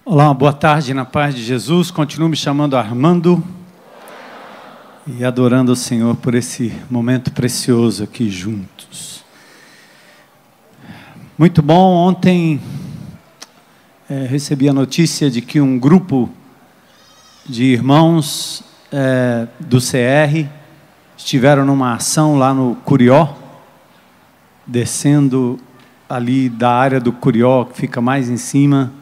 Olá, uma boa tarde na paz de Jesus. Continuo me chamando Armando e adorando o Senhor por esse momento precioso aqui juntos. Muito bom. Ontem recebi a notícia de que um grupo de irmãos do CR estiveram numa ação lá no Curió, descendo ali da área do Curió, que fica mais em cima,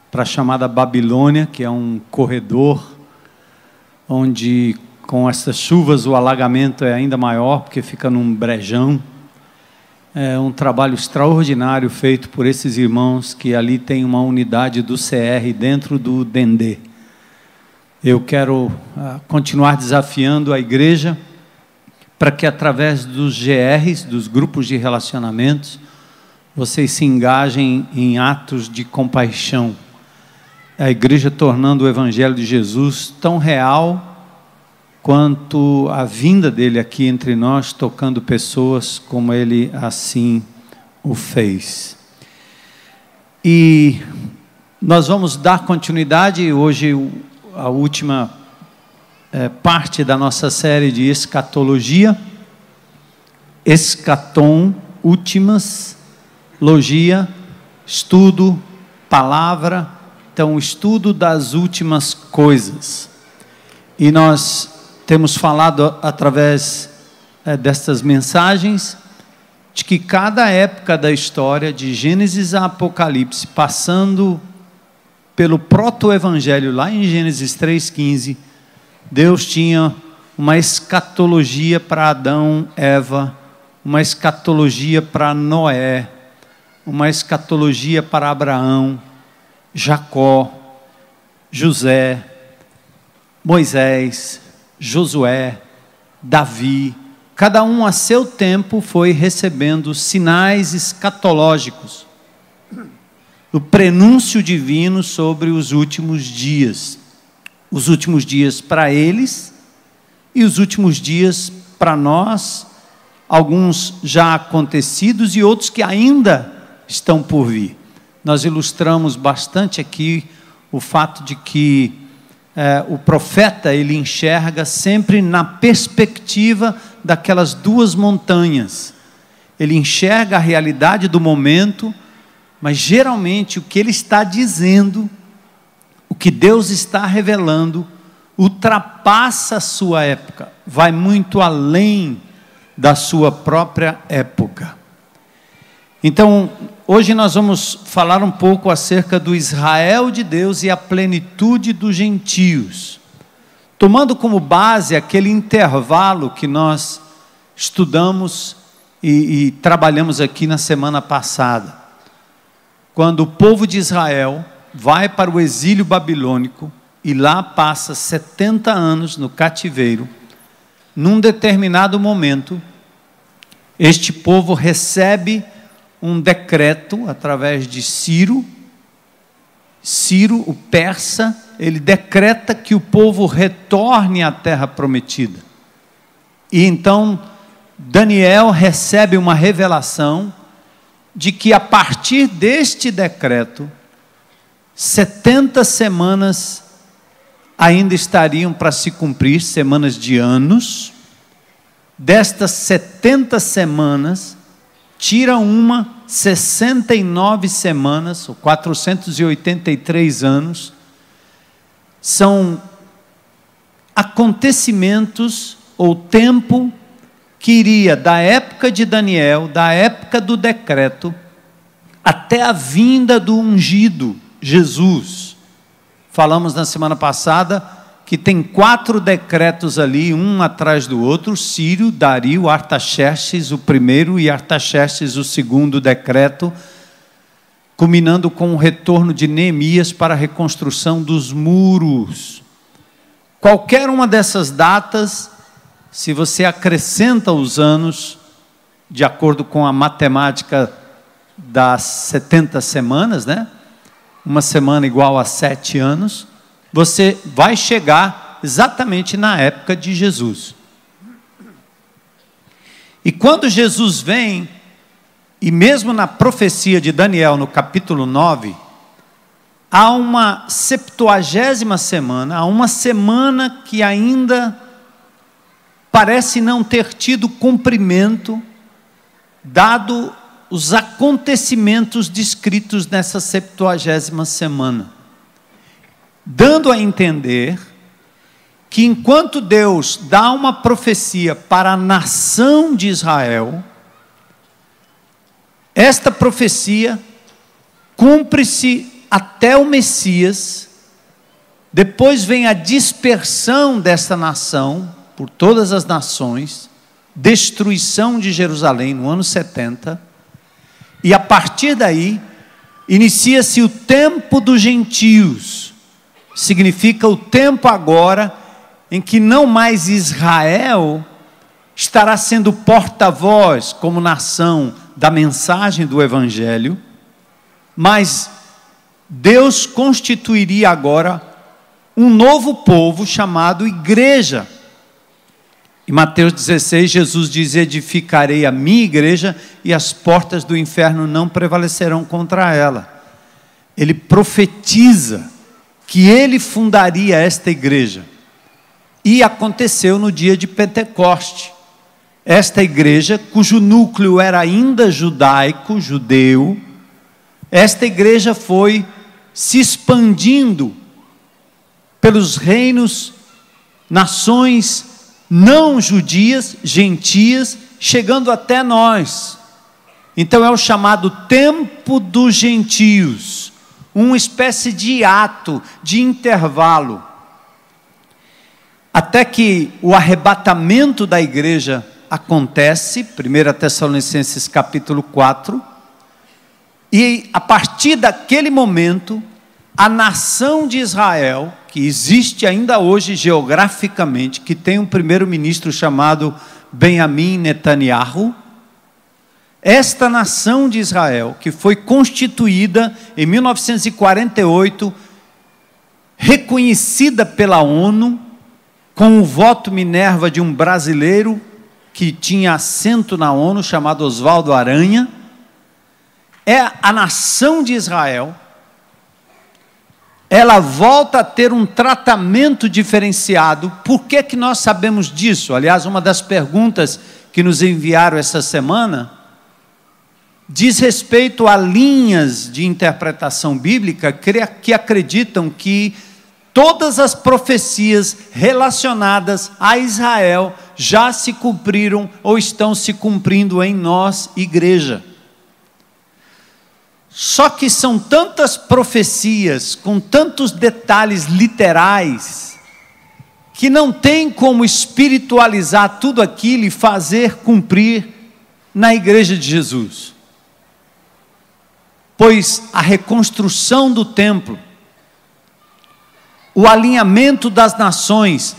para a chamada Babilônia, que é um corredor onde, com essas chuvas, o alagamento é ainda maior, porque fica num brejão. É um trabalho extraordinário feito por esses irmãos que ali tem uma unidade do CR dentro do Dendê. Eu quero continuar desafiando a igreja para que, através dos GRs, dos grupos de relacionamentos, vocês se engajem em atos de compaixão. A igreja tornando o Evangelho de Jesus tão real quanto a vinda dele aqui entre nós, tocando pessoas como ele assim o fez. E nós vamos dar continuidade hoje, a última parte da nossa série de escatologia, escatom, últimas, logia, estudo, palavra. Então, o estudo das últimas coisas. E nós temos falado através destas mensagens de que cada época da história, de Gênesis a Apocalipse, passando pelo proto-evangelho lá em Gênesis 3,15, Deus tinha uma escatologia para Adão, Eva, uma escatologia para Noé, uma escatologia para Abraão, Jacó, José, Moisés, Josué, Davi. Cada um a seu tempo foi recebendo sinais escatológicos, o prenúncio divino sobre os últimos dias. Os últimos dias para eles e os últimos dias para nós, alguns já acontecidos e outros que ainda estão por vir. Nós ilustramos bastante aqui o fato de que o profeta, ele enxerga sempre na perspectiva daquelas duas montanhas. Ele enxerga a realidade do momento, mas geralmente o que ele está dizendo, o que Deus está revelando, ultrapassa a sua época, vai muito além da sua própria época. Então, hoje nós vamos falar um pouco acerca do Israel de Deus e a plenitude dos gentios, tomando como base aquele intervalo que nós estudamos e trabalhamos aqui na semana passada, quando o povo de Israel vai para o exílio babilônico e lá passa 70 anos no cativeiro. Num determinado momento, este povo recebe um decreto através de Ciro, o persa, ele decreta que o povo retorne à terra prometida. E então Daniel recebe uma revelação de que a partir deste decreto, 70 semanas ainda estariam para se cumprir, semanas de anos. Destas 70 semanas, tira 69 semanas, ou 483 anos, são acontecimentos ou tempo que iria da época de Daniel, da época do decreto, até a vinda do ungido, Jesus. Falamos na semana passada que tem 4 decretos ali, um atrás do outro: Ciro, Dario, Artaxerxes o primeiro e Artaxerxes o segundo decreto, culminando com o retorno de Neemias para a reconstrução dos muros. Qualquer uma dessas datas, se você acrescenta os anos, de acordo com a matemática das 70 semanas, né? Uma semana igual a 7 anos, você vai chegar exatamente na época de Jesus. E quando Jesus vem, e mesmo na profecia de Daniel, no capítulo 9, há uma 70ª semana, há uma semana que ainda parece não ter tido cumprimento, dado os acontecimentos descritos nessa 70ª semana, dando a entender que enquanto Deus dá uma profecia para a nação de Israel, esta profecia cumpre-se até o Messias, depois vem a dispersão desta nação por todas as nações, destruição de Jerusalém no ano 70, e a partir daí inicia-se o tempo dos gentios, significa o tempo agora em que não mais Israel estará sendo porta-voz como nação da mensagem do Evangelho, mas Deus constituiria agora um novo povo chamado igreja. Em Mateus 16, Jesus diz: edificarei a minha igreja e as portas do inferno não prevalecerão contra ela. Ele profetiza que ele fundaria esta igreja. E aconteceu no dia de Pentecoste. Esta igreja, cujo núcleo era ainda judaico, judeu, esta igreja foi se expandindo pelos reinos, nações não judias, gentias, chegando até nós. Então é o chamado tempo dos gentios, uma espécie de ato, de intervalo, até que o arrebatamento da igreja acontece, 1 Tessalonicenses capítulo 4, e a partir daquele momento, a nação de Israel, que existe ainda hoje geograficamente, que tem um primeiro-ministro chamado Benjamin Netanyahu, esta nação de Israel, que foi constituída em 1948, reconhecida pela ONU, com o voto Minerva de um brasileiro que tinha assento na ONU, chamado Oswaldo Aranha, é a nação de Israel. Ela volta a ter um tratamento diferenciado. Por que que nós sabemos disso? Aliás, uma das perguntas que nos enviaram essa semana diz respeito a linhas de interpretação bíblica que acreditam que todas as profecias relacionadas a Israel já se cumpriram ou estão se cumprindo em nós, igreja. Só que são tantas profecias, com tantos detalhes literais, que não tem como espiritualizar tudo aquilo e fazer cumprir na igreja de Jesus. Pois a reconstrução do templo, o alinhamento das nações,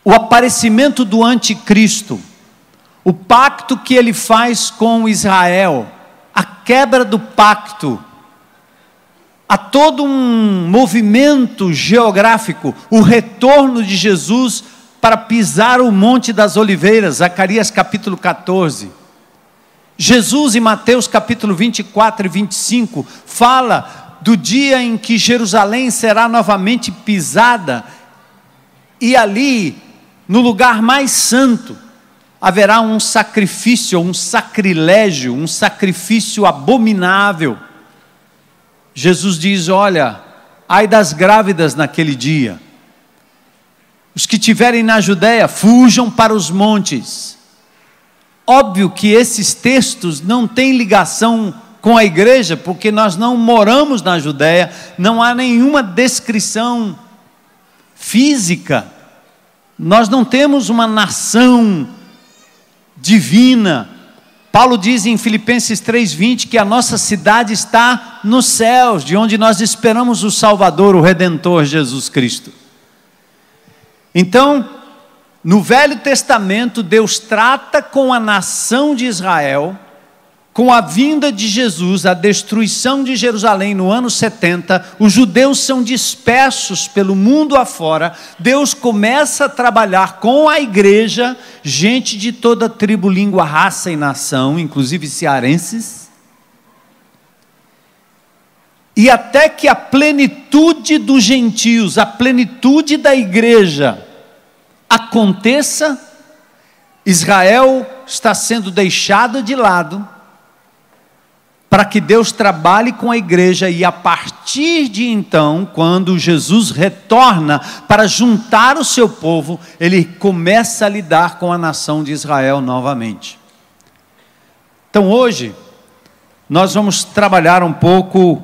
o aparecimento do anticristo, o pacto que ele faz com Israel, a quebra do pacto, há todo um movimento geográfico, o retorno de Jesus para pisar o Monte das Oliveiras, Zacarias capítulo 14. Jesus em Mateus capítulo 24 e 25 fala do dia em que Jerusalém será novamente pisada, e ali, no lugar mais santo, haverá um sacrifício, um sacrilégio, um sacrifício abominável. Jesus diz: olha, ai das grávidas naquele dia, os que estiverem na Judéia, fujam para os montes. Óbvio que esses textos não têm ligação com a igreja, porque nós não moramos na Judéia, não há nenhuma descrição física, nós não temos uma nação divina. Paulo diz em Filipenses 3:20 que a nossa cidade está nos céus, de onde nós esperamos o Salvador, o Redentor Jesus Cristo. Então, no Velho Testamento, Deus trata com a nação de Israel, com a vinda de Jesus, a destruição de Jerusalém no ano 70, os judeus são dispersos pelo mundo afora. Deus começa a trabalhar com a igreja, gente de toda tribo, língua, raça e nação, inclusive cearenses. E até que a plenitude dos gentios, a plenitude da igreja aconteça, Israel está sendo deixado de lado, para que Deus trabalhe com a igreja, e a partir de então, quando Jesus retorna para juntar o seu povo, ele começa a lidar com a nação de Israel novamente. Então hoje, nós vamos trabalhar um pouco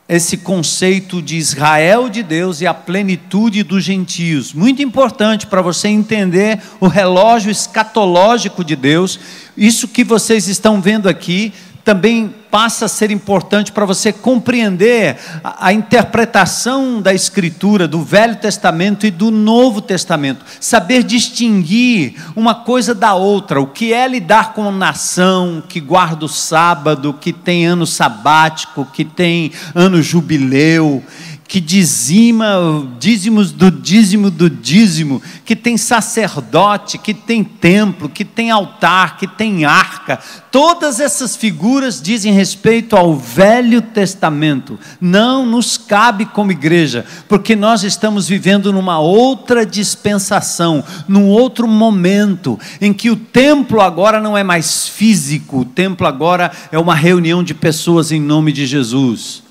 esse conceito de Israel de Deus e a plenitude dos gentios. Muito importante para você entender o relógio escatológico de Deus. Isso que vocês estão vendo aqui também passa a ser importante para você compreender a interpretação da Escritura, do Velho Testamento e do Novo Testamento. Saber distinguir uma coisa da outra, o que é lidar com a nação que guarda o sábado, que tem ano sabático, que tem ano jubileu, que dizima dízimos do dízimo, que tem sacerdote, que tem templo, que tem altar, que tem arca. Todas essas figuras dizem respeito ao Velho Testamento. Não nos cabe como igreja, porque nós estamos vivendo numa outra dispensação, num outro momento, em que o templo agora não é mais físico, o templo agora é uma reunião de pessoas em nome de Jesus.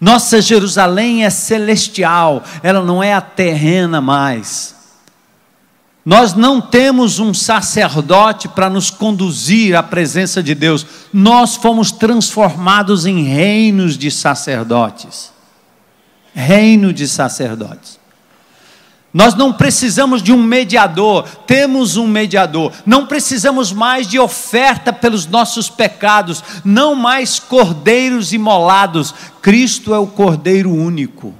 Nossa Jerusalém é celestial, ela não é a terrena mais. Nós não temos um sacerdote para nos conduzir à presença de Deus. Nós fomos transformados em reinos de sacerdotes. Reino de sacerdotes. Nós não precisamos de um mediador, temos um mediador. Não precisamos mais de oferta pelos nossos pecados, não mais cordeiros imolados. Cristo é o cordeiro único.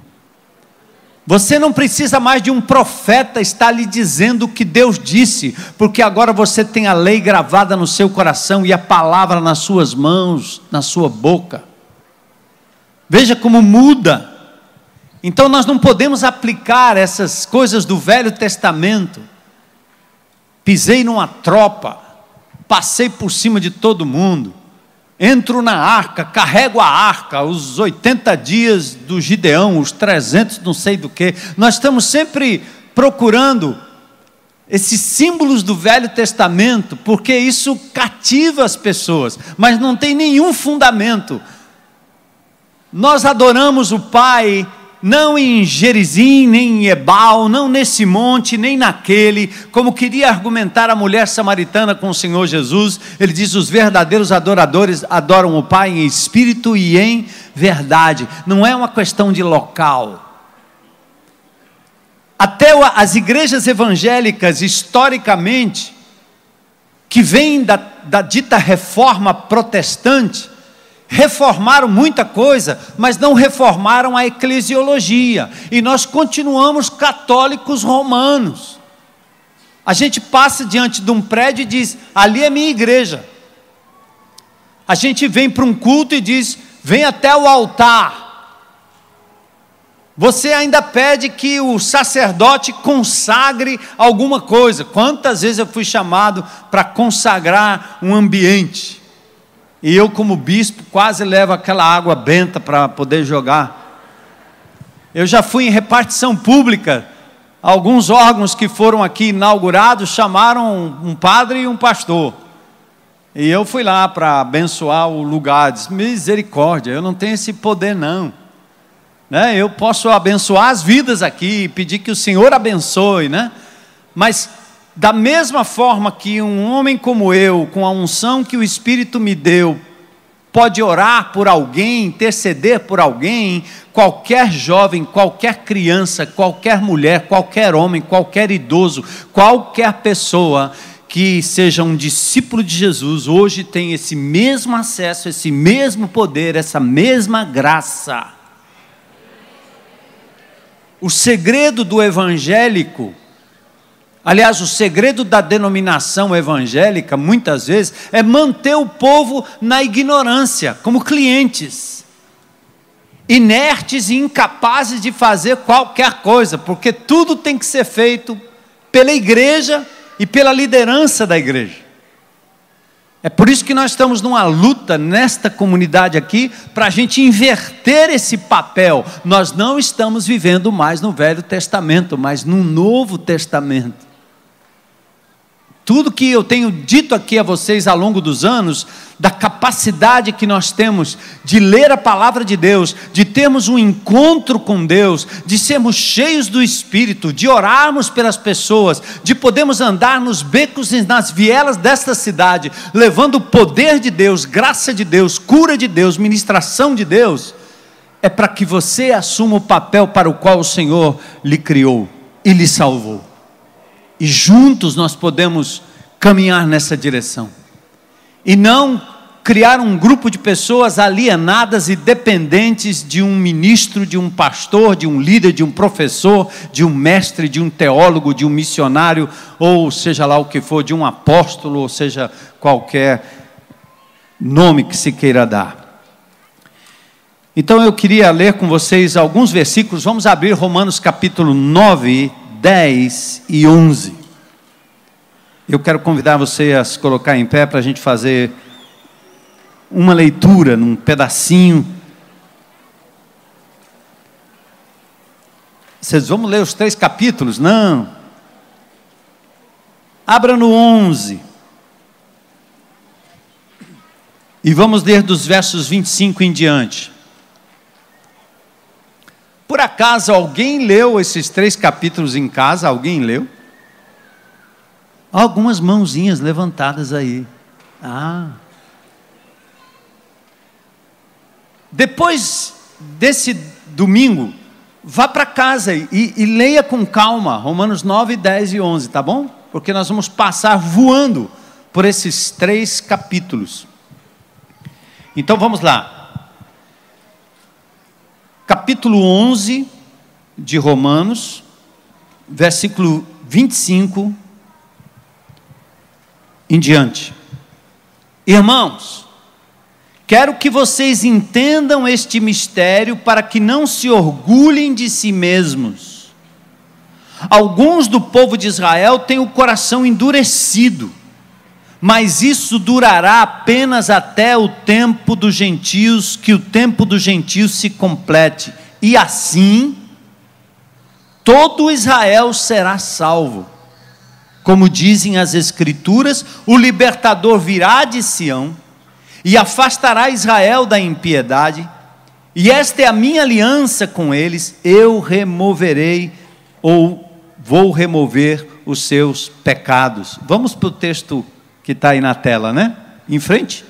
Você não precisa mais de um profeta estar lhe dizendo o que Deus disse, porque agora você tem a lei gravada no seu coração e a palavra nas suas mãos, na sua boca. Veja como muda. Então nós não podemos aplicar essas coisas do Velho Testamento. Pisei numa tropa, passei por cima de todo mundo, entro na arca, carrego a arca, os 80 dias do Gideão, os 300 não sei do que. Nós estamos sempre procurando esses símbolos do Velho Testamento, porque isso cativa as pessoas, mas não tem nenhum fundamento. Nós adoramos o Pai não em Gerizim, nem em Ebal, não nesse monte, nem naquele, como queria argumentar a mulher samaritana com o Senhor Jesus. Ele diz: os verdadeiros adoradores adoram o Pai em espírito e em verdade. Não é uma questão de local. Até as igrejas evangélicas, historicamente, que vêm da dita reforma protestante, reformaram muita coisa, mas não reformaram a eclesiologia, e nós continuamos católicos romanos. A gente passa diante de um prédio e diz: ali é minha igreja. A gente vem para um culto e diz: vem até o altar. Você ainda pede que o sacerdote consagre alguma coisa. Quantas vezes eu fui chamado para consagrar um ambiente, e eu, como bispo, quase levo aquela água benta para poder jogar. Eu já fui em repartição pública. Alguns órgãos que foram aqui inaugurados chamaram um padre e um pastor. E eu fui lá para abençoar o lugar. Disse: misericórdia, eu não tenho esse poder não. Né? Eu posso abençoar as vidas aqui, pedir que o Senhor abençoe, né? Mas da mesma forma que um homem como eu, com a unção que o Espírito me deu, pode orar por alguém, interceder por alguém, qualquer jovem, qualquer criança, qualquer mulher, qualquer homem, qualquer idoso, qualquer pessoa que seja um discípulo de Jesus, hoje tem esse mesmo acesso, esse mesmo poder, essa mesma graça. O segredo do evangélico, aliás, o segredo da denominação evangélica, muitas vezes, é manter o povo na ignorância, como clientes, inertes e incapazes de fazer qualquer coisa, porque tudo tem que ser feito pela igreja e pela liderança da igreja. É por isso que nós estamos numa luta nesta comunidade aqui, para a gente inverter esse papel. Nós não estamos vivendo mais no Velho Testamento, mas no Novo Testamento. Tudo que eu tenho dito aqui a vocês ao longo dos anos, da capacidade que nós temos de ler a palavra de Deus, de termos um encontro com Deus, de sermos cheios do Espírito, de orarmos pelas pessoas, de podermos andar nos becos e nas vielas desta cidade, levando o poder de Deus, graça de Deus, cura de Deus, ministração de Deus, é para que você assuma o papel para o qual o Senhor lhe criou e lhe salvou. E juntos nós podemos caminhar nessa direção. E não criar um grupo de pessoas alienadas e dependentes de um ministro, de um pastor, de um líder, de um professor, de um mestre, de um teólogo, de um missionário, ou seja lá o que for, de um apóstolo, ou seja, qualquer nome que se queira dar. Então eu queria ler com vocês alguns versículos. Vamos abrir Romanos capítulo 9, 10 e 11. Eu quero convidar você a se colocar em pé para a gente fazer uma leitura num pedacinho. Vocês vão ler os 3 capítulos? Não. Abra no 11. E vamos ler dos versos 25 em diante. Por acaso alguém leu esses 3 capítulos em casa? Alguém leu? Algumas mãozinhas levantadas aí. Depois desse domingo, vá para casa e leia com calma Romanos 9, 10 e 11, tá bom? Porque nós vamos passar voando por esses 3 capítulos. Então vamos lá. Capítulo 11 de Romanos, versículo 25 em diante. Irmãos, quero que vocês entendam este mistério para que não se orgulhem de si mesmos. Alguns do povo de Israel têm o coração endurecido, mas isso durará apenas até o tempo dos gentios, que o tempo dos gentios se complete, e assim todo Israel será salvo. Como dizem as Escrituras, o libertador virá de Sião e afastará Israel da impiedade, e esta é a minha aliança com eles: eu removerei, ou vou remover os seus pecados. Vamos para o texto que está aí na tela, né? Em frente.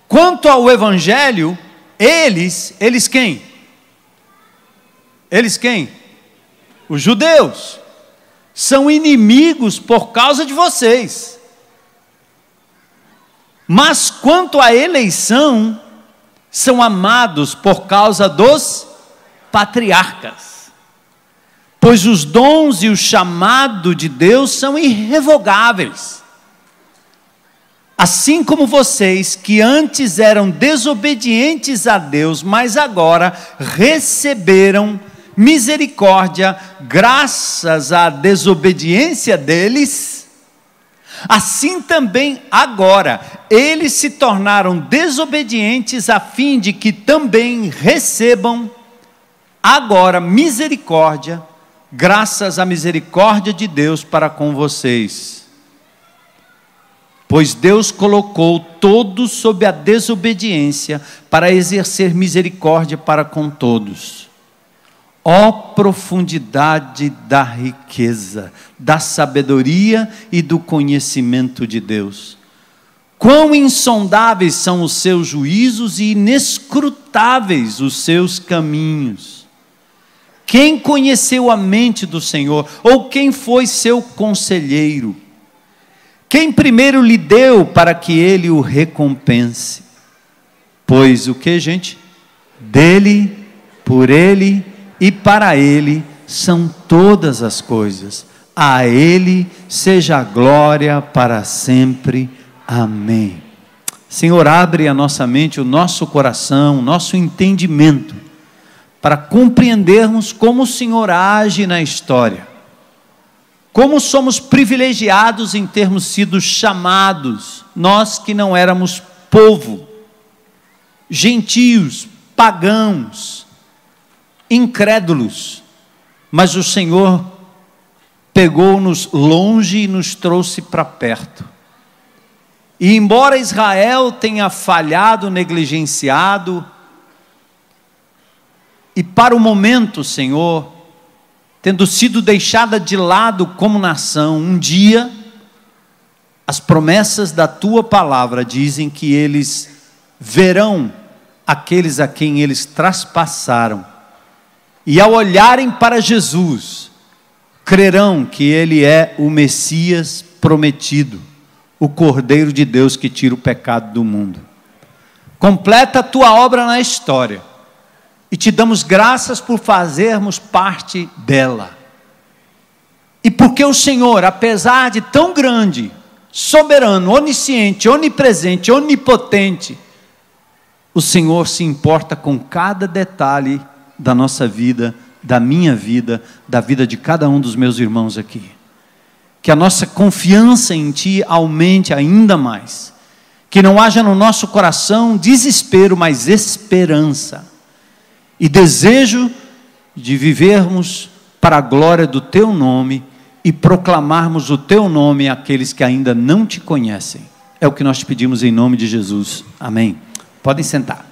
Quanto ao Evangelho, eles quem? Eles quem? Os judeus. São inimigos por causa de vocês. Mas quanto à eleição, são amados por causa dos patriarcas. Pois os dons e o chamado de Deus são irrevogáveis. Assim como vocês, que antes eram desobedientes a Deus, mas agora receberam misericórdia graças à desobediência deles, assim também agora eles se tornaram desobedientes a fim de que também recebam agora misericórdia, graças à misericórdia de Deus para com vocês. Pois Deus colocou todos sob a desobediência para exercer misericórdia para com todos. Ó profundidade da riqueza, da sabedoria e do conhecimento de Deus! Quão insondáveis são os seus juízos e inescrutáveis os seus caminhos! Quem conheceu a mente do Senhor? Ou quem foi seu conselheiro? Quem primeiro lhe deu para que ele o recompense? Pois o que, gente? Dele, por ele e para ele são todas as coisas. A ele seja a glória para sempre. Amém. Senhor, abre a nossa mente, o nosso coração, o nosso entendimento, para compreendermos como o Senhor age na história. Como somos privilegiados em termos sido chamados, nós que não éramos povo, gentios, pagãos, incrédulos, mas o Senhor pegou-nos longe e nos trouxe para perto. E embora Israel tenha falhado, negligenciado, e para o momento, Senhor, tendo sido deixada de lado como nação, um dia, as promessas da Tua palavra dizem que eles verão aqueles a quem eles traspassaram, e ao olharem para Jesus, crerão que Ele é o Messias prometido, o Cordeiro de Deus que tira o pecado do mundo. Completa a Tua obra na história, e te damos graças por fazermos parte dela. E porque o Senhor, apesar de tão grande, soberano, onisciente, onipresente, onipotente, o Senhor se importa com cada detalhe da nossa vida, da minha vida, da vida de cada um dos meus irmãos aqui. Que a nossa confiança em Ti aumente ainda mais. Que não haja no nosso coração desespero, mas esperança. E desejo de vivermos para a glória do Teu nome e proclamarmos o Teu nome àqueles que ainda não Te conhecem. É o que nós te pedimos em nome de Jesus. Amém. Podem sentar.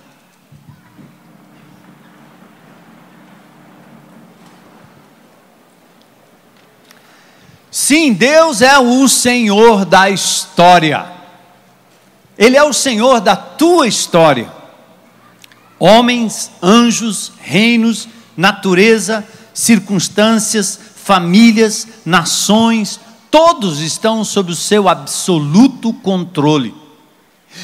Sim, Deus é o Senhor da história. Ele é o Senhor da tua história. Homens, anjos, reinos, natureza, circunstâncias, famílias, nações, todos estão sob o seu absoluto controle.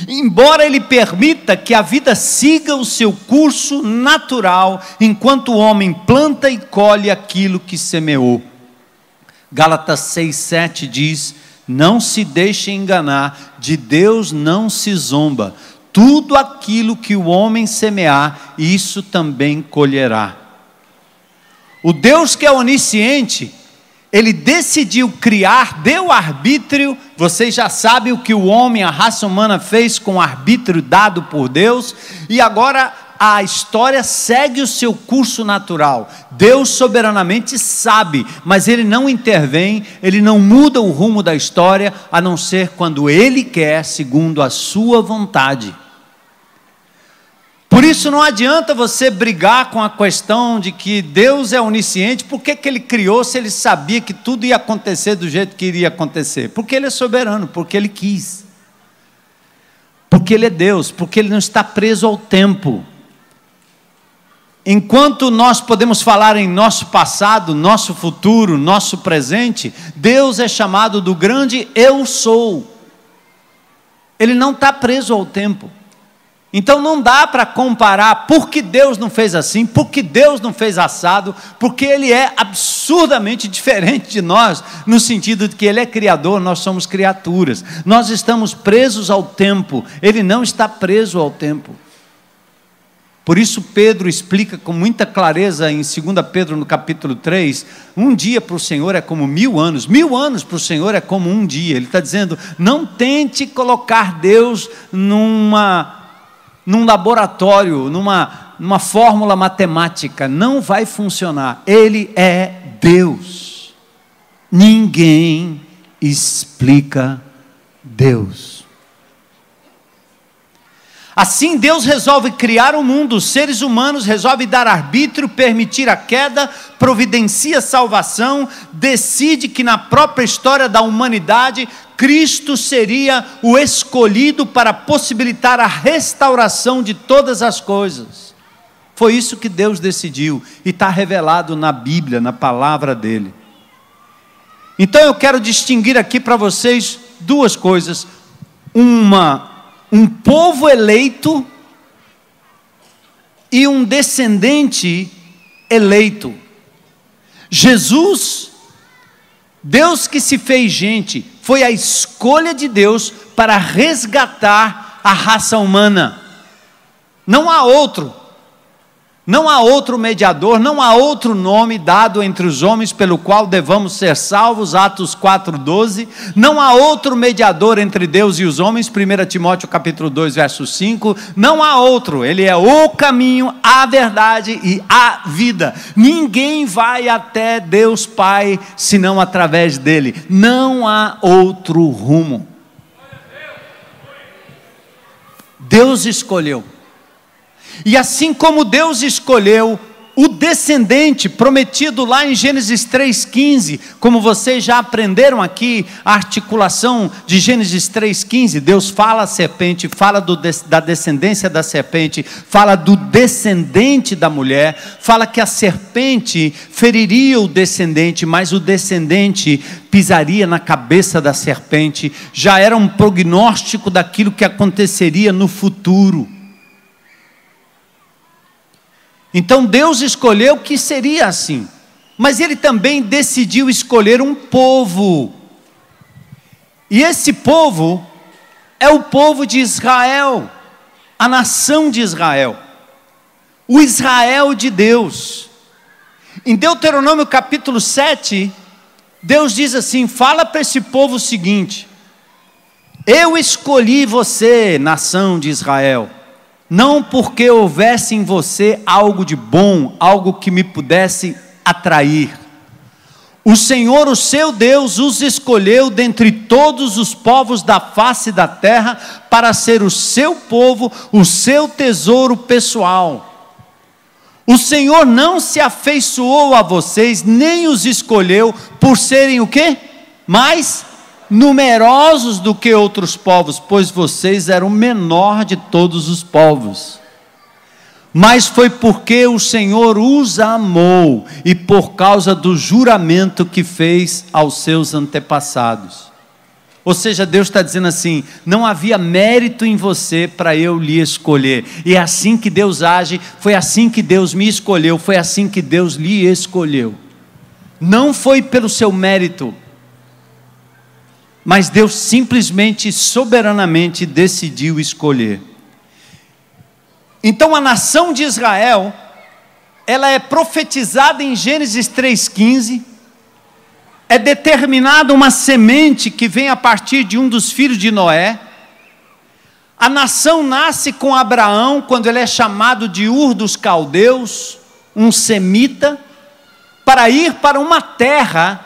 Embora Ele permita que a vida siga o seu curso natural, enquanto o homem planta e colhe aquilo que semeou. Gálatas 6:7 diz: não se deixe enganar, de Deus não se zomba. Tudo aquilo que o homem semear, isso também colherá. O Deus que é onisciente, Ele decidiu criar, deu arbítrio. Vocês já sabem o que o homem, a raça humana fez com o arbítrio dado por Deus, e agora a história segue o seu curso natural. Deus soberanamente sabe, mas Ele não intervém, Ele não muda o rumo da história, a não ser quando Ele quer, segundo a sua vontade. Por isso não adianta você brigar com a questão de que Deus é onisciente. Por que Ele criou se Ele sabia que tudo ia acontecer do jeito que iria acontecer? Porque Ele é soberano, porque Ele quis. Porque Ele é Deus, porque Ele não está preso ao tempo. Enquanto nós podemos falar em nosso passado, nosso futuro, nosso presente, Deus é chamado do grande Eu Sou. Ele não está preso ao tempo. Então não dá para comparar por que Deus não fez assim, por que Deus não fez assado, porque Ele é absurdamente diferente de nós, no sentido de que Ele é criador, nós somos criaturas. Nós estamos presos ao tempo, Ele não está preso ao tempo. Por isso Pedro explica com muita clareza em 2 Pedro no capítulo 3, um dia para o Senhor é como 1000 anos, 1000 anos para o Senhor é como um dia. Ele está dizendo, não tente colocar Deus num laboratório, numa fórmula matemática, não vai funcionar. Ele é Deus. Ninguém explica Deus. Assim Deus resolve criar o mundo, os seres humanos, resolve dar arbítrio, permitir a queda, providencia salvação, decide que na própria história da humanidade, Cristo seria o escolhido para possibilitar a restauração de todas as coisas. Foi isso que Deus decidiu, e está revelado na Bíblia, na palavra dele. Então eu quero distinguir aqui para vocês duas coisas. Um povo eleito e um descendente eleito. Jesus, Deus que se fez gente, foi a escolha de Deus para resgatar a raça humana. Não há outro. Não há outro mediador, não há outro nome dado entre os homens pelo qual devamos ser salvos, Atos 4:12. Não há outro mediador entre Deus e os homens, 1 Timóteo capítulo 2, verso 5. Não há outro, ele é o caminho, a verdade e a vida. Ninguém vai até Deus Pai, senão através dele. Não há outro rumo. Deus escolheu. E assim como Deus escolheu o descendente prometido lá em Gênesis 3,15, como vocês já aprenderam aqui, a articulação de Gênesis 3,15, Deus fala a serpente, fala da descendência da serpente, fala do descendente da mulher, fala que a serpente feriria o descendente, mas o descendente pisaria na cabeça da serpente. Já era um prognóstico daquilo que aconteceria no futuro. Então Deus escolheu que seria assim, mas Ele também decidiu escolher um povo, e esse povo é o povo de Israel, a nação de Israel, o Israel de Deus. Em Deuteronômio capítulo 7, Deus diz assim, fala para esse povo o seguinte: eu escolhi você, nação de Israel, não porque houvesse em você algo de bom, algo que me pudesse atrair. O Senhor, o seu Deus, os escolheu dentre todos os povos da face da terra, para ser o seu povo, o seu tesouro pessoal. O Senhor não se afeiçoou a vocês, nem os escolheu por serem o quê? Mais numerosos do que outros povos, pois vocês eram o menor de todos os povos. Mas foi porque o Senhor os amou, e por causa do juramento que fez aos seus antepassados. Ou seja, Deus está dizendo assim, não havia mérito em você para eu lhe escolher, e é assim que Deus age, foi assim que Deus me escolheu, foi assim que Deus lhe escolheu. Não foi pelo seu mérito, mas Deus simplesmente, soberanamente decidiu escolher. Então a nação de Israel, ela é profetizada em Gênesis 3,15, é determinada uma semente que vem a partir de um dos filhos de Noé. A nação nasce com Abraão, quando ele é chamado de Ur dos Caldeus, um semita, para ir para uma terra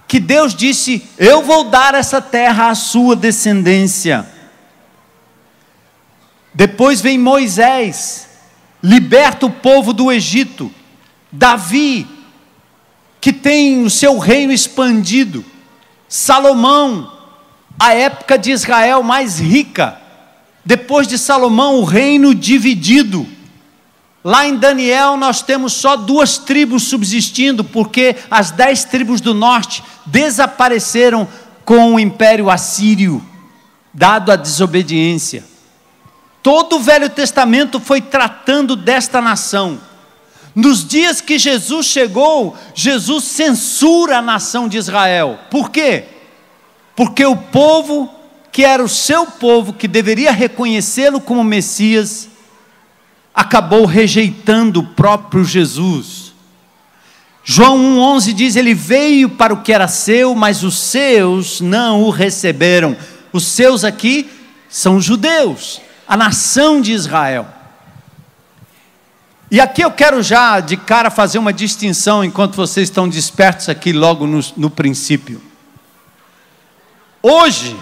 que Deus disse, eu vou dar essa terra à sua descendência. Depois vem Moisés, liberta o povo do Egito. Davi, que tem o seu reino expandido. Salomão, a época de Israel mais rica. Depois de Salomão, o reino dividido. Lá em Daniel nós temos só 2 tribos subsistindo, porque as 10 tribos do norte desapareceram com o Império Assírio, dado a desobediência. Todo o Velho Testamento foi tratando desta nação. Nos dias que Jesus chegou, Jesus censura a nação de Israel. Por quê? Porque o povo, que era o seu povo, que deveria reconhecê-lo como Messias, acabou rejeitando o próprio Jesus. João 1,11 diz, ele veio para o que era seu, mas os seus não o receberam. Os seus aqui são os judeus, a nação de Israel. E aqui eu quero já de cara fazer uma distinção, enquanto vocês estão despertos aqui logo no princípio. Hoje,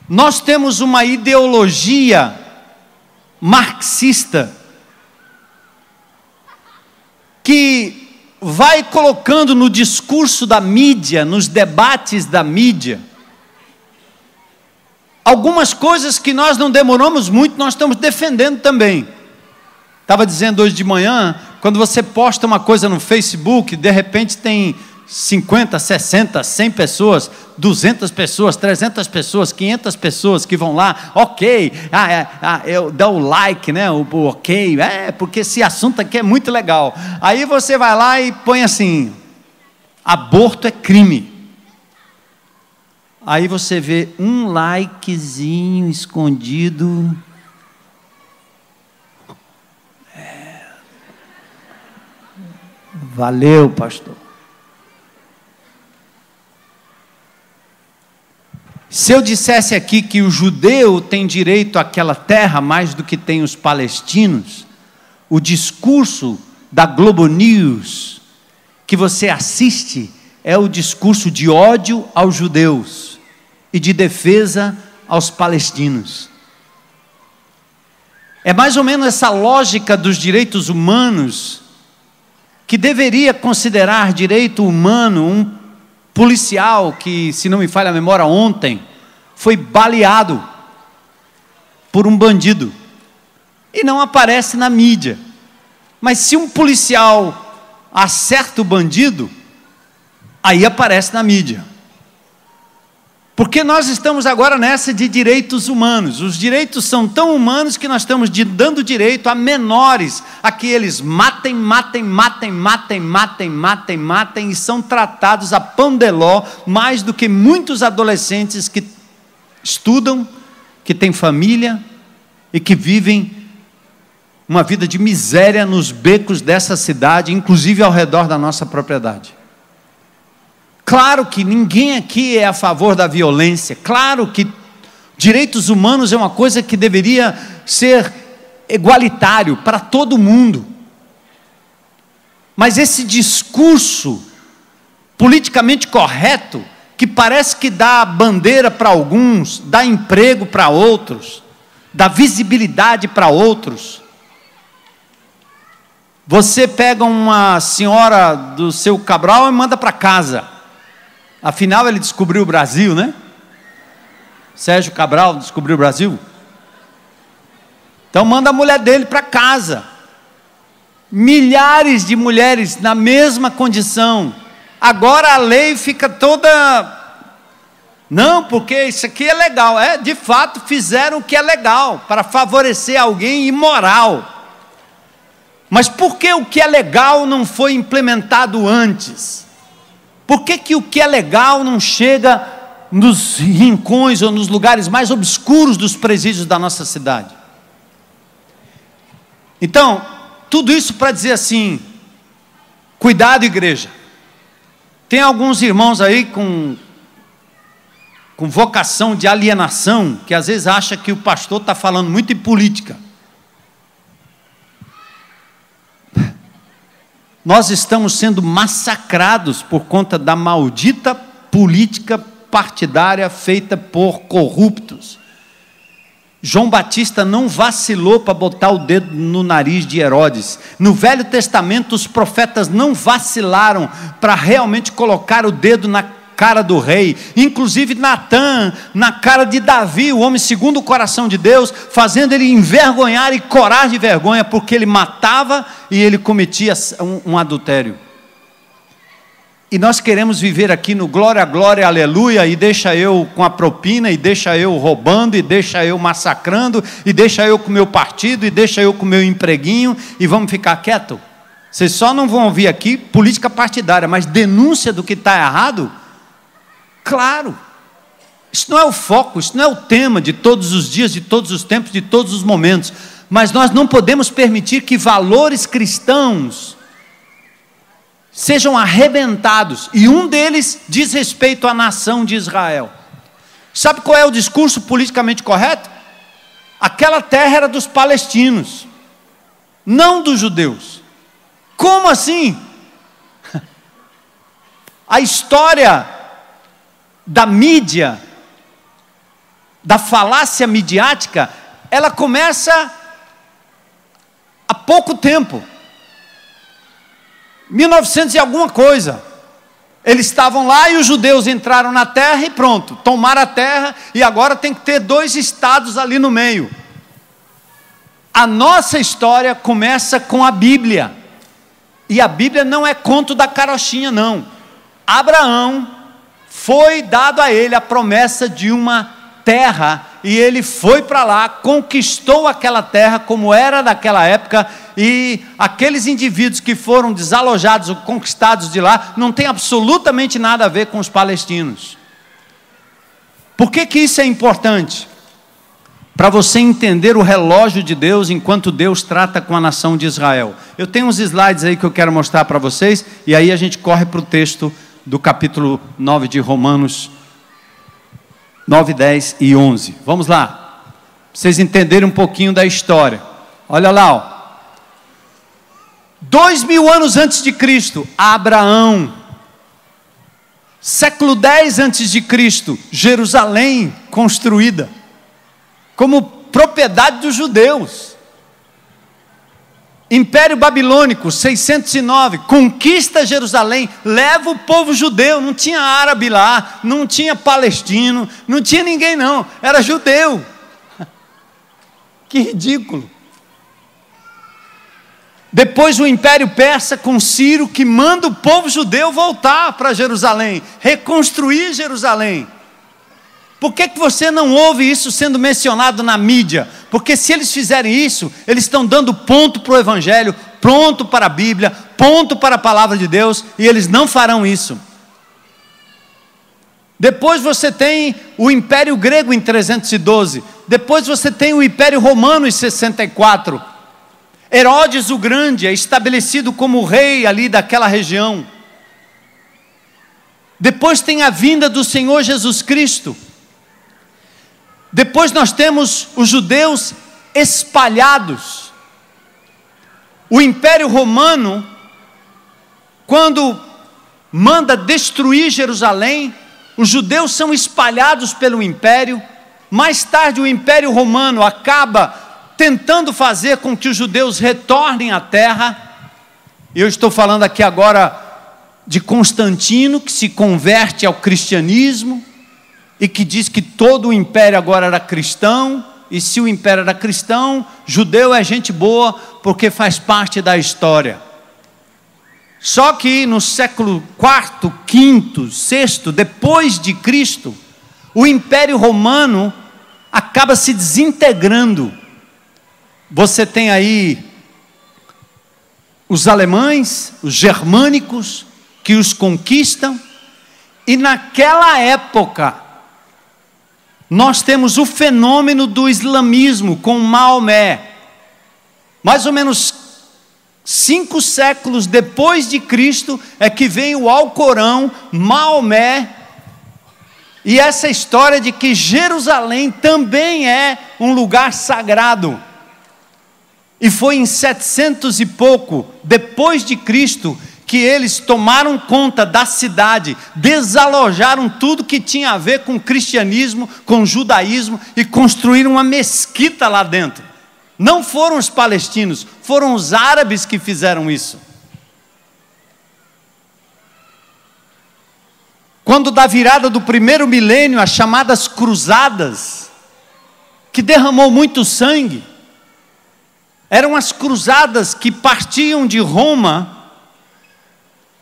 nós temos uma ideologia marxista, que vai colocando no discurso da mídia, nos debates da mídia, algumas coisas que nós não demoramos muito, nós estamos defendendo também. Estava dizendo hoje de manhã, quando você posta uma coisa no Facebook, de repente tem 50, 60, 100 pessoas, 200 pessoas, 300 pessoas, 500 pessoas que vão lá, ok, dá o like, né, o ok, porque esse assunto aqui é muito legal. Aí você vai lá e põe assim, aborto é crime. Aí você vê um likezinho escondido. Valeu, pastor. Se eu dissesse aqui que o judeu tem direito àquela terra mais do que tem os palestinos, o discurso da Globo News que você assiste é o discurso de ódio aos judeus e de defesa aos palestinos. É mais ou menos essa lógica dos direitos humanos que deveria considerar direito humano um policial que, se não me falha a memória, ontem foi baleado por um bandido e não aparece na mídia. Mas se um policial acerta o bandido, aí aparece na mídia. Porque nós estamos agora nessa de direitos humanos. Os direitos são tão humanos que nós estamos dando direito a menores, a que eles matem, e são tratados a pão de ló, mais do que muitos adolescentes que estudam, que têm família e que vivem uma vida de miséria nos becos dessa cidade, inclusive ao redor da nossa propriedade. Claro que ninguém aqui é a favor da violência, claro que direitos humanos é uma coisa que deveria ser igualitário para todo mundo. Mas esse discurso politicamente correto, que parece que dá bandeira para alguns, dá emprego para outros, dá visibilidade para outros. Você pega uma senhora do seu Cabral e manda para casa. Afinal, ele descobriu o Brasil, né? Sérgio Cabral descobriu o Brasil. Então, manda a mulher dele para casa. Milhares de mulheres na mesma condição. Agora a lei fica toda... Não, porque isso aqui é legal. De fato, fizeram o que é legal, para favorecer alguém imoral. Mas por que o que é legal não foi implementado antes? Por que o que é legal não chega nos rincões ou nos lugares mais obscuros dos presídios da nossa cidade? Então, tudo isso para dizer assim, cuidado, igreja. Tem alguns irmãos aí com vocação de alienação, que às vezes acha que o pastor está falando muito em política. Nós estamos sendo massacrados por conta da maldita política partidária feita por corruptos. João Batista não vacilou para botar o dedo no nariz de Herodes. No Velho Testamento, os profetas não vacilaram para realmente colocar o dedo na cara do rei. Inclusive Natã, na cara de Davi, o homem segundo o coração de Deus, fazendo ele envergonhar e corar de vergonha, porque ele matava e ele cometia um adultério. E nós queremos viver aqui no glória, glória, aleluia, e deixa eu com a propina, e deixa eu roubando, e deixa eu massacrando, e deixa eu com o meu partido, e deixa eu com o meu empreguinho, e vamos ficar quieto? Vocês só não vão ouvir aqui política partidária, mas denúncia do que está errado? Claro, isso não é o foco, isso não é o tema de todos os dias, de todos os tempos, de todos os momentos, mas nós não podemos permitir que valores cristãos sejam arrebentados, e um deles diz respeito à nação de Israel. Sabe qual é o discurso politicamente correto? Aquela terra era dos palestinos, não dos judeus. Como assim? A história da mídia, da falácia midiática, ela começa há pouco tempo. 1900 e alguma coisa. Eles estavam lá e os judeus entraram na terra e pronto, tomaram a terra e agora tem que ter 2 estados ali no meio. A nossa história começa com a Bíblia. E a Bíblia não é conto da carochinha, não. Abraão, foi dado a ele a promessa de uma terra, e ele foi para lá, conquistou aquela terra como era naquela época, e aqueles indivíduos que foram desalojados ou conquistados de lá, não tem absolutamente nada a ver com os palestinos. Por que isso é importante? para você entender o relógio de Deus enquanto Deus trata com a nação de Israel. Eu tenho uns slides aí que eu quero mostrar para vocês, e aí a gente corre para o texto do capítulo 9 de Romanos, 9, 10 e 11. Vamos lá, para vocês entenderem um pouquinho da história. Olha lá, ó. 2000 anos antes de Cristo, Abraão. Século 10 antes de Cristo, Jerusalém construída como propriedade dos judeus. Império Babilônico, 609, conquista Jerusalém, leva o povo judeu, não tinha árabe lá, não tinha palestino, não tinha ninguém não, era judeu. Que ridículo. Depois o Império Persa com Ciro, que manda o povo judeu voltar para Jerusalém, reconstruir Jerusalém. Por que você não ouve isso sendo mencionado na mídia? Porque se eles fizerem isso, eles estão dando ponto para o Evangelho, ponto para a Bíblia, ponto para a Palavra de Deus, e eles não farão isso. Depois você tem o Império Grego em 312, depois você tem o Império Romano em 64, Herodes o Grande é estabelecido como rei ali daquela região. Depois tem a vinda do Senhor Jesus Cristo. Depois nós temos os judeus espalhados. O Império Romano, quando manda destruir Jerusalém, os judeus são espalhados pelo império. Mais tarde o Império Romano acaba tentando fazer com que os judeus retornem à terra. Eu estou falando aqui agora de Constantino, que se converte ao cristianismo e que diz que todo o império agora era cristão, e se o império era cristão, judeu é gente boa, porque faz parte da história. Só que no século IV, V, VI, depois de Cristo, o Império Romano acaba se desintegrando. Você tem aí os alemães, os germânicos, que os conquistam, e naquela época, nós temos o fenômeno do islamismo com Maomé. Mais ou menos 5 séculos depois de Cristo é que vem o Alcorão, Maomé, e essa história de que Jerusalém também é um lugar sagrado. E foi em 700 e pouco depois de Cristo que eles tomaram conta da cidade, desalojaram tudo que tinha a ver com cristianismo, com judaísmo, e construíram uma mesquita lá dentro. Não foram os palestinos, foram os árabes que fizeram isso. Quando da virada do primeiro milênio, as chamadas cruzadas, que derramou muito sangue, eram as cruzadas que partiam de Roma,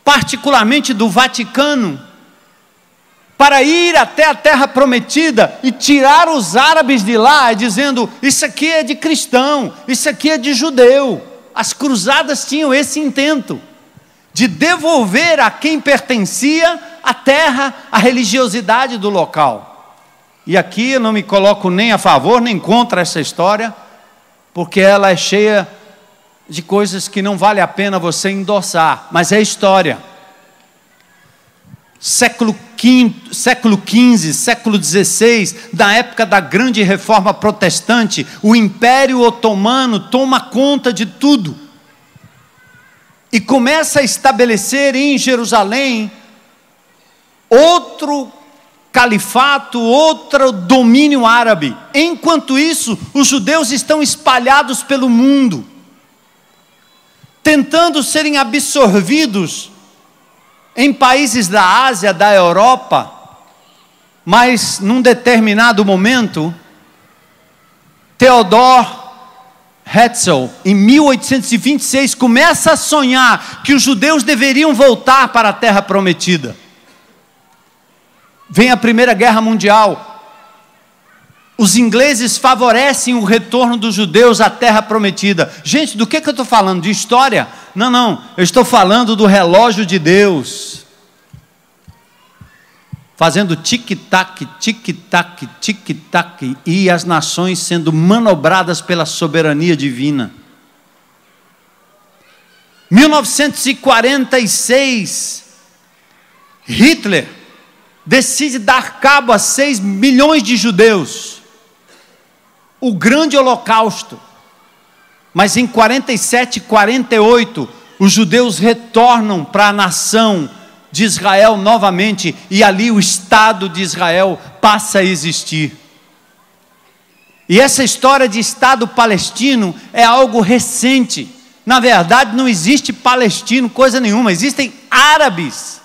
particularmente do Vaticano, para ir até a terra prometida e tirar os árabes de lá, dizendo, isso aqui é de cristão, isso aqui é de judeu. As cruzadas tinham esse intento, de devolver a quem pertencia a terra, a religiosidade do local. E aqui eu não me coloco nem a favor, nem contra essa história, porque ela é cheia de coisas que não vale a pena você endossar, mas é história. Século XV, século XVI, da época da grande reforma protestante, o Império Otomano toma conta de tudo e começa a estabelecer em Jerusalém outro califato, outro domínio árabe. Enquanto isso, os judeus estão espalhados pelo mundo, tentando serem absorvidos em países da Ásia, da Europa, mas num determinado momento, Theodor Herzl, em 1826, começa a sonhar que os judeus deveriam voltar para a terra prometida. Vem a Primeira Guerra Mundial, os ingleses favorecem o retorno dos judeus à terra prometida. Gente, do que eu estou falando? De história? Não, eu estou falando do relógio de Deus. fazendo tic-tac, tic-tac, tic-tac, e as nações sendo manobradas pela soberania divina. 1946, Hitler decide dar cabo a 6 milhões de judeus, o grande holocausto. Mas em 47 e 48, os judeus retornam para a nação de Israel novamente, e ali o Estado de Israel passa a existir. E essa história de Estado palestino é algo recente. Na verdade, não existe palestino, coisa nenhuma, existem árabes.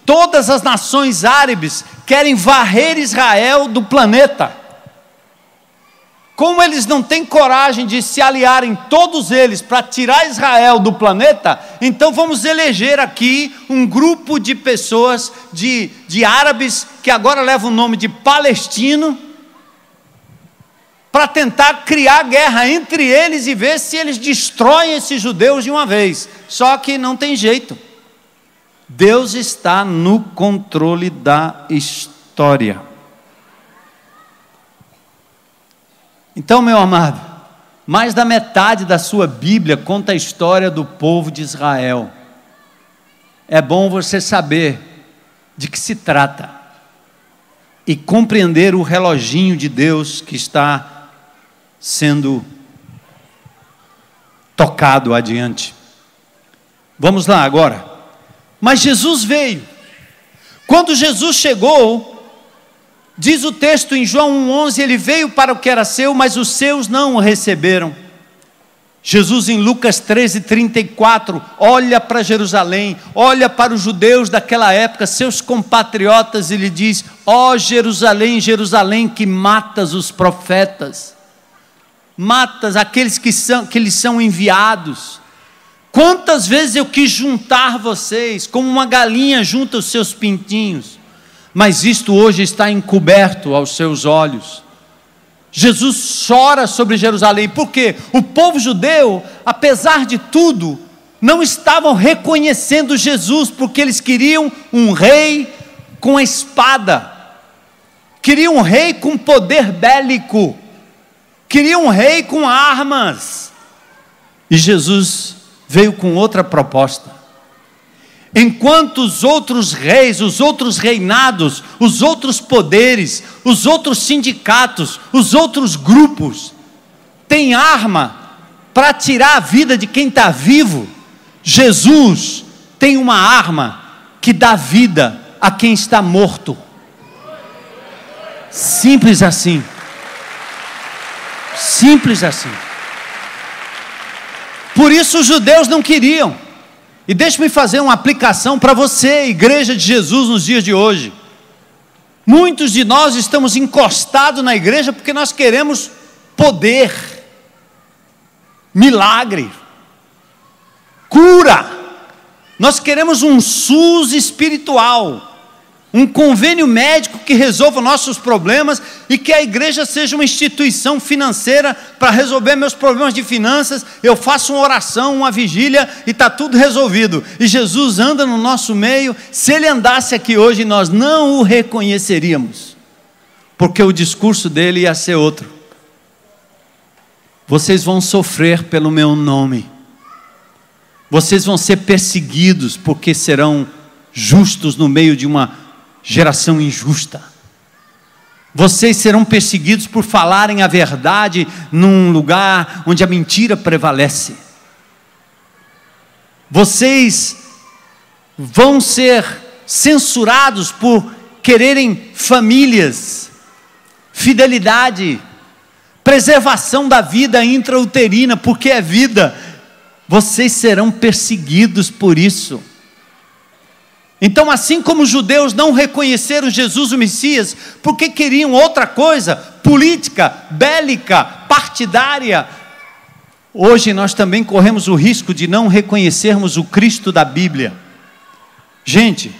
Todas as nações árabes querem varrer Israel do planeta. Como eles não têm coragem de se aliarem, todos eles, para tirar Israel do planeta, então vamos eleger aqui um grupo de pessoas, de árabes, que agora levam o nome de palestino, para tentar criar guerra entre eles e ver se eles destroem esses judeus de uma vez. Só que não tem jeito. Deus está no controle da história. Então, meu amado, mais da metade da sua Bíblia conta a história do povo de Israel. É bom você saber de que se trata e compreender o reloginho de Deus que está sendo tocado adiante. Vamos lá agora. Mas Jesus veio. Quando Jesus chegou, diz o texto em João 1,11, ele veio para o que era seu, mas os seus não o receberam. Jesus em Lucas 13:34, olha para Jerusalém, olha para os judeus daquela época, seus compatriotas, e lhe diz: ó Jerusalém, Jerusalém, que matas os profetas, matas aqueles que lhes são enviados. Quantas vezes eu quis juntar vocês, como uma galinha junta os seus pintinhos, mas isto hoje está encoberto aos seus olhos. Jesus chora sobre Jerusalém, porque o povo judeu, apesar de tudo, não estavam reconhecendo Jesus, porque eles queriam um rei com a espada, queriam um rei com poder bélico, queriam um rei com armas, e Jesus veio com outra proposta. Enquanto os outros reis, os outros reinados, os outros poderes, os outros sindicatos, os outros grupos têm arma para tirar a vida de quem está vivo, Jesus tem uma arma que dá vida a quem está morto. Simples assim. Simples assim. Por isso os judeus não queriam. E deixe-me fazer uma aplicação para você, igreja de Jesus, nos dias de hoje. Muitos de nós estamos encostados na igreja porque nós queremos poder, milagre, cura. Nós queremos um SUS espiritual, um convênio médico que resolva nossos problemas, e que a igreja seja uma instituição financeira para resolver meus problemas de finanças. Eu faço uma oração, uma vigília e está tudo resolvido. E Jesus anda no nosso meio. Se ele andasse aqui hoje, nós não o reconheceríamos, porque o discurso dele ia ser outro. Vocês vão sofrer pelo meu nome, vocês vão ser perseguidos porque serão justos no meio de uma geração injusta. Vocês serão perseguidos por falarem a verdade num lugar onde a mentira prevalece. Vocês vão ser censurados por quererem famílias, fidelidade, preservação da vida intrauterina, porque é vida. Vocês serão perseguidos por isso. Então, assim como os judeus não reconheceram Jesus o Messias, porque queriam outra coisa, política, bélica, partidária, hoje nós também corremos o risco de não reconhecermos o Cristo da Bíblia. Gente,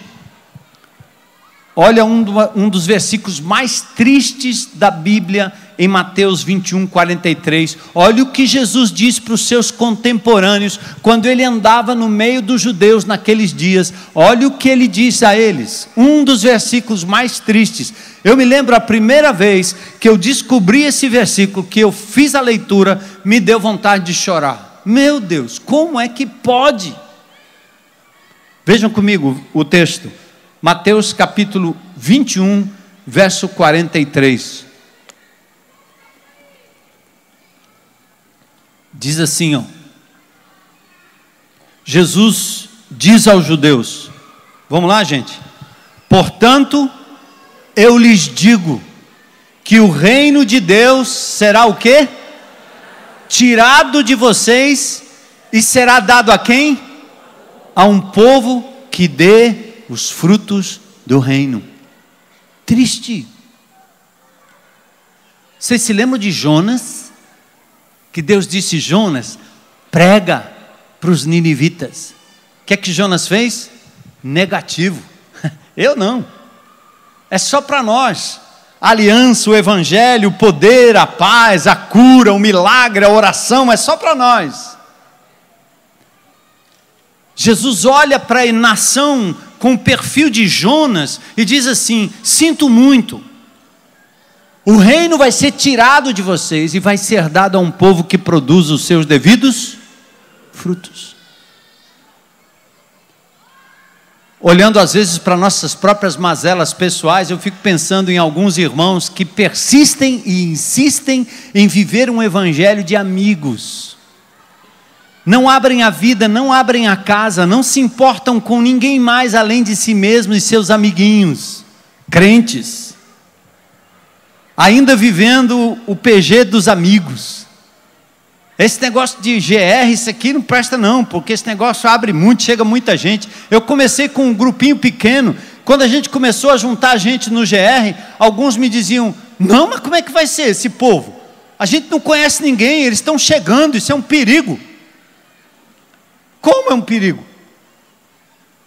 olha um dos versículos mais tristes da Bíblia, em Mateus 21, 43. Olha o que Jesus disse para os seus contemporâneos, quando ele andava no meio dos judeus naqueles dias. Olha o que ele disse a eles, um dos versículos mais tristes. Eu me lembro a primeira vez que eu descobri esse versículo, que eu fiz a leitura, me deu vontade de chorar. Meu Deus, como é que pode? Vejam comigo o texto, Mateus capítulo 21, verso 43. Diz assim, ó, Jesus diz aos judeus, vamos lá, gente? Portanto, eu lhes digo que o reino de Deus será o quê? Tirado de vocês e será dado a quem? A um povo que dê os frutos do reino. Triste. Vocês se lembram de Jonas? Que Deus disse, Jonas, prega para os ninivitas. O que é que Jonas fez? Negativo. Eu não. É só para nós. A aliança, o evangelho, o poder, a paz, a cura, o milagre, a oração, é só para nós. Jesus olha para a nação com o perfil de Jonas e diz assim, sinto muito, o reino vai ser tirado de vocês e vai ser dado a um povo que produz os seus devidos frutos. Olhando às vezes para nossas próprias mazelas pessoais, eu fico pensando em alguns irmãos que persistem e insistem em viver um evangelho de amigos. Não abrem a vida, não abrem a casa, não se importam com ninguém mais além de si mesmos e seus amiguinhos, crentes, ainda vivendo o PG dos amigos. Esse negócio de GR, isso aqui não presta não, porque esse negócio abre muito, chega muita gente. Eu comecei com um grupinho pequeno, quando a gente começou a juntar gente no GR, alguns me diziam, não, mas como é que vai ser esse povo? A gente não conhece ninguém, eles estão chegando, isso é um perigo. Como é um perigo?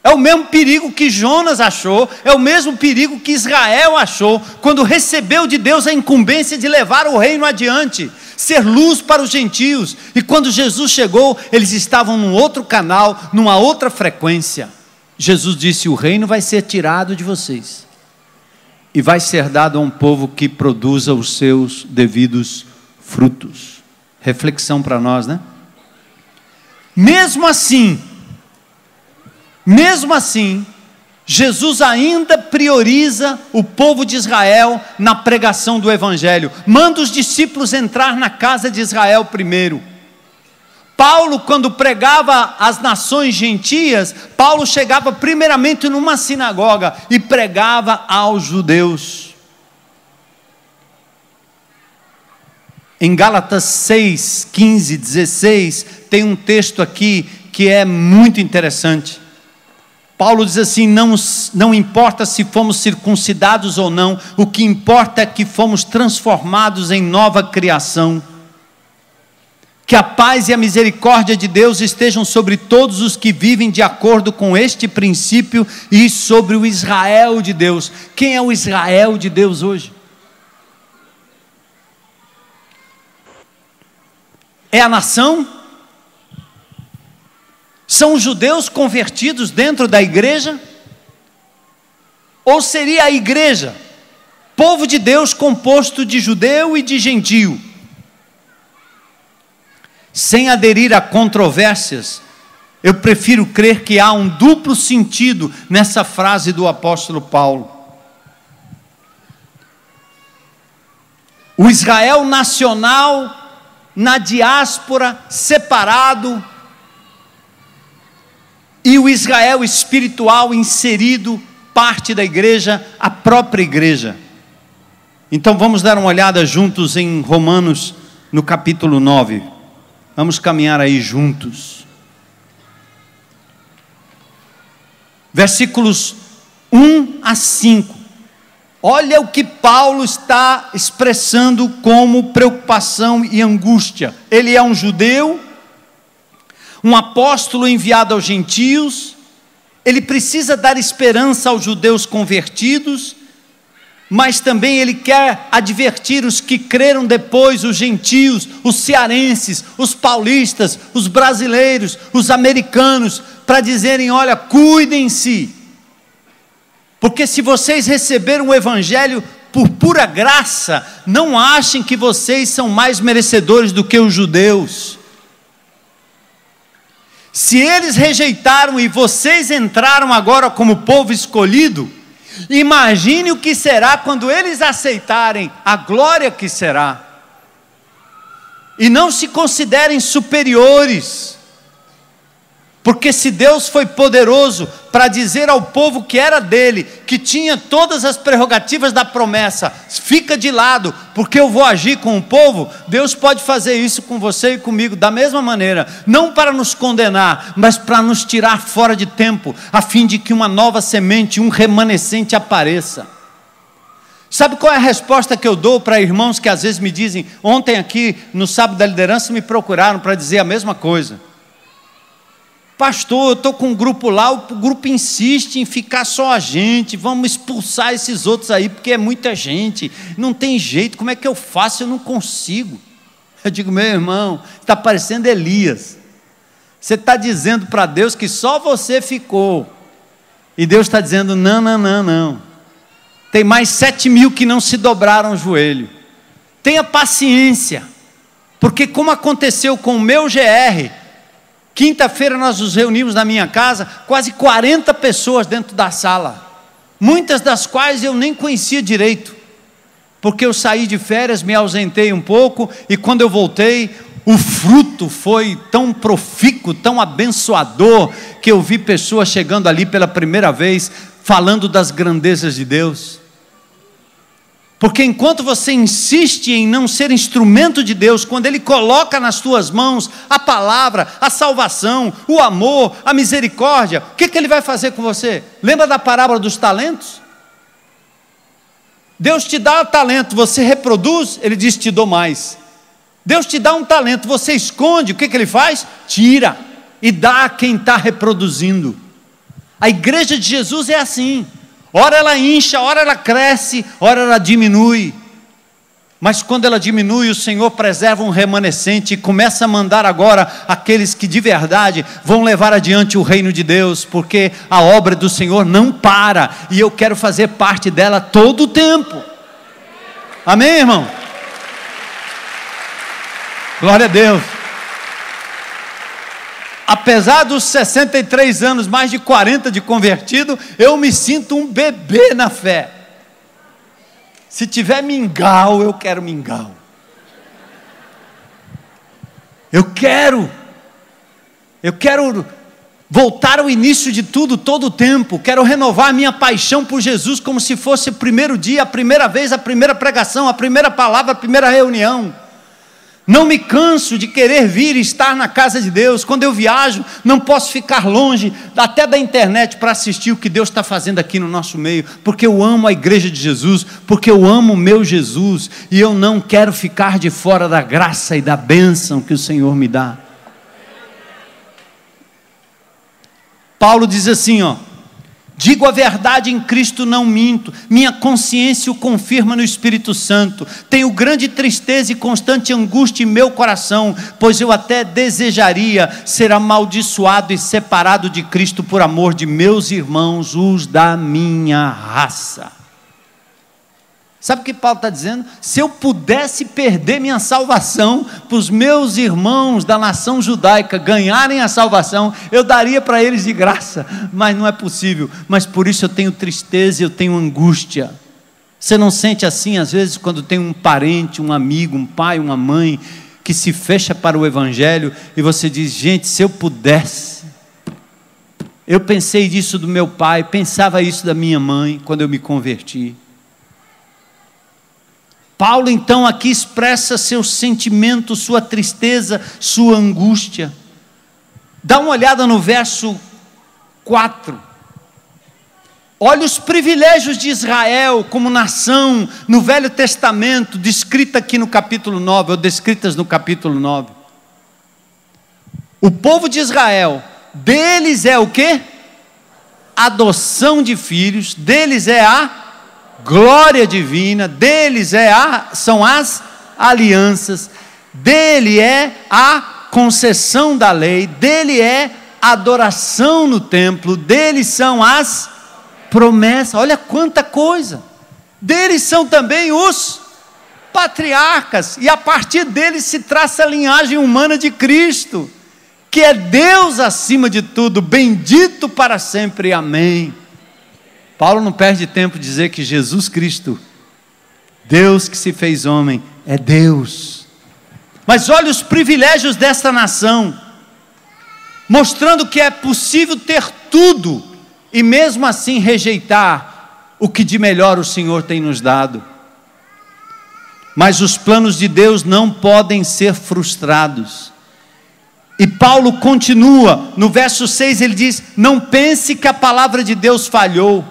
É o mesmo perigo que Jonas achou, é o mesmo perigo que Israel achou, quando recebeu de Deus a incumbência de levar o reino adiante, ser luz para os gentios, e quando Jesus chegou, eles estavam num outro canal, numa outra frequência. Jesus disse, o reino vai ser tirado de vocês, e vai ser dado a um povo que produza os seus devidos frutos. Reflexão para nós, né? Mesmo assim, Jesus ainda prioriza o povo de Israel na pregação do evangelho. Manda os discípulos entrar na casa de Israel primeiro. Paulo, quando pregava às nações gentias, Paulo chegava primeiramente numa sinagoga e pregava aos judeus. Em Gálatas 6, 15, 16, tem um texto aqui que é muito interessante. Paulo diz assim, não importa se fomos circuncidados ou não, o que importa é que fomos transformados em nova criação. Que a paz e a misericórdia de Deus estejam sobre todos os que vivem de acordo com este princípio e sobre o Israel de Deus. Quem é o Israel de Deus hoje? É a nação? São os judeus convertidos dentro da igreja? Ou seria a igreja, povo de Deus composto de judeu e de gentio? Sem aderir a controvérsias, eu prefiro crer que há um duplo sentido nessa frase do apóstolo Paulo. O Israel nacional, na diáspora, separado, e o Israel espiritual inserido, parte da igreja, a própria igreja. Então vamos dar uma olhada juntos em Romanos, no capítulo 9. Vamos caminhar aí juntos. Versículos 1 a 5. Olha o que Paulo está expressando como preocupação e angústia. Ele é um judeu, um apóstolo enviado aos gentios, ele precisa dar esperança aos judeus convertidos, mas também Ele quer advertir os que creram depois, os gentios, os cearenses, os paulistas, os brasileiros, os americanos, para dizerem: olha, cuidem-se, porque se vocês receberam o Evangelho por pura graça, não achem que vocês são mais merecedores do que os judeus. Se eles rejeitaram e vocês entraram agora como povo escolhido, imagine o que será quando eles aceitarem a glória que será. E não se considerem superiores, porque se Deus foi poderoso para dizer ao povo que era dele, que tinha todas as prerrogativas da promessa: fica de lado, porque eu vou agir com o povo. Deus pode fazer isso com você e comigo da mesma maneira, não para nos condenar, mas para nos tirar fora de tempo, a fim de que uma nova semente, um remanescente apareça. Sabe qual é a resposta que eu dou para irmãos que às vezes me dizem? Ontem aqui no Sábado da Liderança me procuraram para dizer a mesma coisa: pastor, eu estou com um grupo lá, o grupo insiste em ficar só a gente, vamos expulsar esses outros aí, porque é muita gente, não tem jeito, como é que eu faço? Eu não consigo. Eu digo: meu irmão, está parecendo Elias, você está dizendo para Deus que só você ficou, e Deus está dizendo: não, tem mais 7.000 que não se dobraram o joelho. Tenha paciência, porque como aconteceu com o meu GR, quinta-feira nós nos reunimos na minha casa, quase 40 pessoas dentro da sala, muitas das quais eu nem conhecia direito, porque eu saí de férias, me ausentei um pouco, e quando eu voltei, o fruto foi tão profícuo, tão abençoador, que eu vi pessoas chegando ali pela primeira vez, falando das grandezas de Deus. Porque enquanto você insiste em não ser instrumento de Deus, quando Ele coloca nas tuas mãos a palavra, a salvação, o amor, a misericórdia, o que Ele vai fazer com você? Lembra da parábola dos talentos? Deus te dá um talento, você reproduz, Ele diz: te dou mais. Deus te dá um talento, você esconde, o que Ele faz? Tira e dá a quem está reproduzindo. A igreja de Jesus é assim. Ora ela incha, ora ela cresce, ora ela diminui. Mas quando ela diminui, o Senhor preserva um remanescente e começa a mandar agora aqueles que de verdade vão levar adiante o reino de Deus, porque a obra do Senhor não para, e eu quero fazer parte dela todo o tempo. Amém, irmão? Glória a Deus. Apesar dos 63 anos, mais de 40 de convertido, eu me sinto um bebê na fé. Se tiver mingau, eu quero mingau. Eu quero voltar ao início de tudo, todo o tempo. Quero renovar a minha paixão por Jesus, como se fosse o primeiro dia, a primeira vez, a primeira pregação, a primeira palavra, a primeira reunião. Não me canso de querer vir e estar na casa de Deus. Quando eu viajo, não posso ficar longe até da internet para assistir o que Deus está fazendo aqui no nosso meio, porque eu amo a igreja de Jesus, porque eu amo o meu Jesus, e eu não quero ficar de fora da graça e da bênção que o Senhor me dá. Paulo diz assim, digo a verdade em Cristo, não minto, minha consciência o confirma no Espírito Santo, tenho grande tristeza e constante angústia em meu coração, pois eu até desejaria ser amaldiçoado e separado de Cristo por amor de meus irmãos, os da minha raça. Sabe o que Paulo está dizendo? Se eu pudesse perder minha salvação, para os meus irmãos da nação judaica ganharem a salvação, eu daria para eles de graça, mas não é possível. Mas por isso eu tenho tristeza e eu tenho angústia. Você não sente assim às vezes quando tem um parente, um amigo, um pai, uma mãe que se fecha para o Evangelho e você diz: gente, se eu pudesse. Eu pensei disso do meu pai, pensava isso da minha mãe quando eu me converti. Paulo então aqui expressa seu sentimento, sua tristeza, sua angústia. Dá uma olhada no verso 4. Olha os privilégios de Israel como nação no Velho Testamento, descrita aqui no capítulo 9, ou descritas no capítulo 9. O povo de Israel, deles é o quê? Adoção de filhos, deles é a glória divina, deles são as alianças, dele é a concessão da lei, dele é a adoração no templo, dele são as promessas. Olha quanta coisa! Deles são também os patriarcas, e a partir deles se traça a linhagem humana de Cristo, que é Deus acima de tudo, bendito para sempre, amém. Paulo não perde tempo de dizer que Jesus Cristo, Deus que se fez homem, é Deus. Mas olha os privilégios desta nação, mostrando que é possível ter tudo, e mesmo assim rejeitar o que de melhor o Senhor tem nos dado. Mas os planos de Deus não podem ser frustrados. E Paulo continua, no verso 6 ele diz: não pense que a palavra de Deus falhou,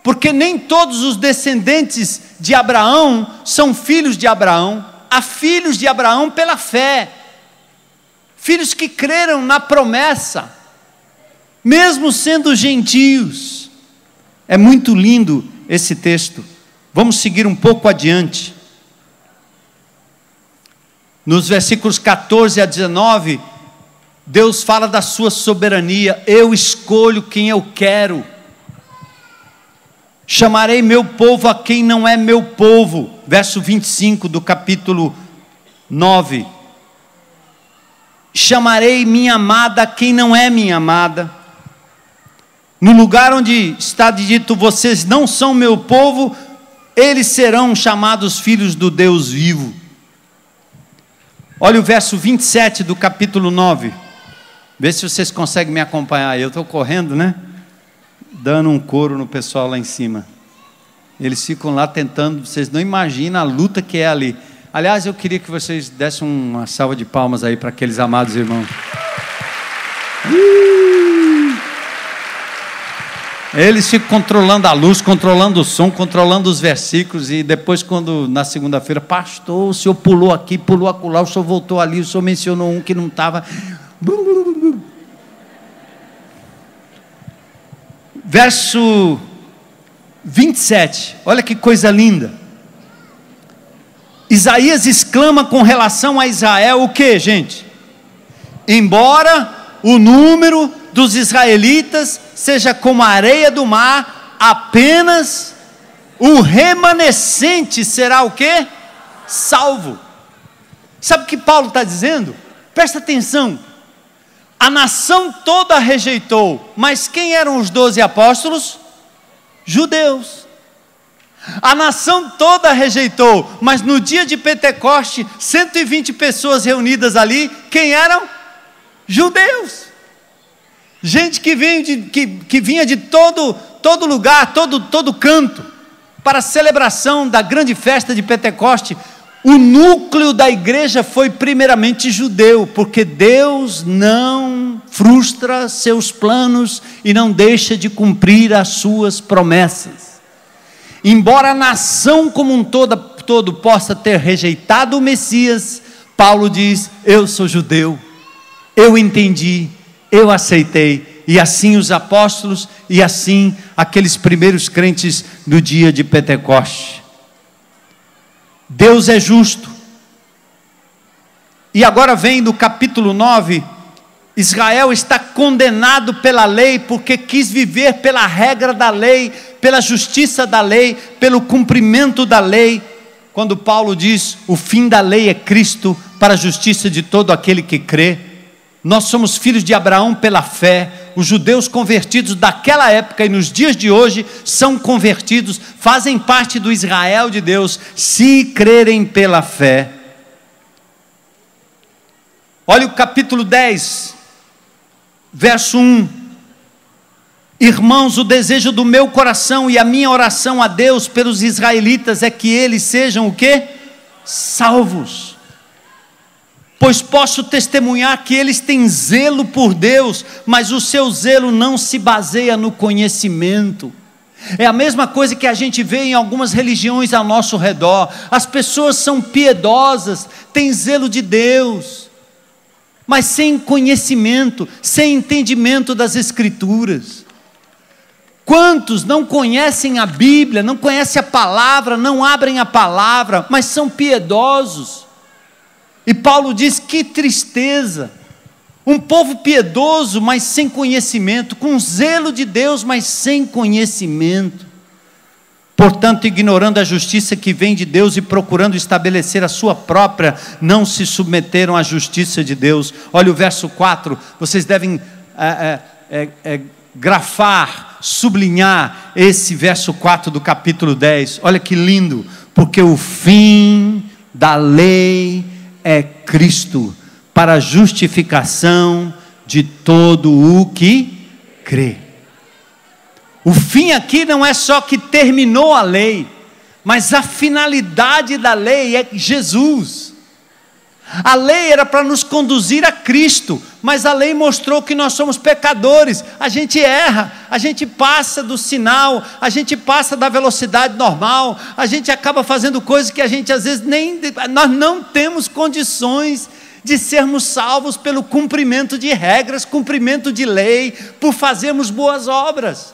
porque nem todos os descendentes de Abraão são filhos de Abraão. Há filhos de Abraão pela fé, filhos que creram na promessa, mesmo sendo gentios. É muito lindo esse texto. Vamos seguir um pouco adiante. Nos versículos 14 a 19, Deus fala da sua soberania. Eu escolho quem eu quero. Chamarei meu povo a quem não é meu povo. Verso 25 do capítulo 9. Chamarei minha amada a quem não é minha amada. No lugar onde está dito, vocês não são meu povo, eles serão chamados filhos do Deus vivo. Olha o verso 27 do capítulo 9. Vê se vocês conseguem me acompanhar. Eu estou correndo, né? Dando um coro no pessoal lá em cima. Eles ficam lá tentando, vocês não imaginam a luta que é ali. Aliás, eu queria que vocês dessem uma salva de palmas aí para aqueles amados irmãos. Eles ficam controlando a luz, controlando o som, controlando os versículos, e depois quando na segunda-feira, pastor, o senhor pulou aqui, pulou acolá, o senhor voltou ali, o senhor mencionou um que não estava. Verso 27, olha que coisa linda. Isaías exclama com relação a Israel o que, gente? Embora o número dos israelitas seja como a areia do mar, apenas o remanescente será o que? Salvo. Sabe o que Paulo está dizendo? Presta atenção. A nação toda rejeitou, mas quem eram os 12 apóstolos? Judeus. A nação toda rejeitou, mas no dia de Pentecoste, 120 pessoas reunidas ali, quem eram? Judeus. Gente que vinha de todo lugar, todo canto, para a celebração da grande festa de Pentecoste. O núcleo da igreja foi primeiramente judeu, porque Deus não frustra seus planos e não deixa de cumprir as suas promessas. Embora a nação como um todo possa ter rejeitado o Messias, Paulo diz: eu sou judeu, eu entendi, eu aceitei. E assim os apóstolos, e assim aqueles primeiros crentes no dia de Pentecoste. Deus é justo. E agora vem do capítulo 9, Israel está condenado pela lei, porque quis viver pela regra da lei, pela justiça da lei, pelo cumprimento da lei. Quando Paulo diz, o fim da lei é Cristo, para a justiça de todo aquele que crê. Nós somos filhos de Abraão pela fé. Os judeus convertidos daquela época e nos dias de hoje são convertidos, fazem parte do Israel de Deus, se crerem pela fé. Olha o capítulo 10, verso 1. Irmãos, o desejo do meu coração e a minha oração a Deus pelos israelitas é que eles sejam o quê? Salvos. Pois posso testemunhar que eles têm zelo por Deus, mas o seu zelo não se baseia no conhecimento. É a mesma coisa que a gente vê em algumas religiões ao nosso redor. As pessoas são piedosas, têm zelo de Deus, mas sem conhecimento, sem entendimento das Escrituras. Quantos não conhecem a Bíblia, não conhecem a palavra, não abrem a palavra, mas são piedosos? E Paulo diz: que tristeza! Um povo piedoso, mas sem conhecimento, com zelo de Deus, mas sem conhecimento. Portanto, ignorando a justiça que vem de Deus e procurando estabelecer a sua própria, não se submeteram à justiça de Deus. Olha o verso 4, vocês devem grafar, sublinhar esse verso 4 do capítulo 10. Olha que lindo: porque o fim da lei é Cristo, para a justificação de todo o que crê. O fim aqui não é só que terminou a lei, mas a finalidade da lei é Jesus. A lei era para nos conduzir a Cristo, mas a lei mostrou que nós somos pecadores. A gente erra, a gente passa do sinal, a gente passa da velocidade normal, a gente acaba fazendo coisas que a gente às vezes nós não temos condições de sermos salvos pelo cumprimento de regras, cumprimento de lei, por fazermos boas obras.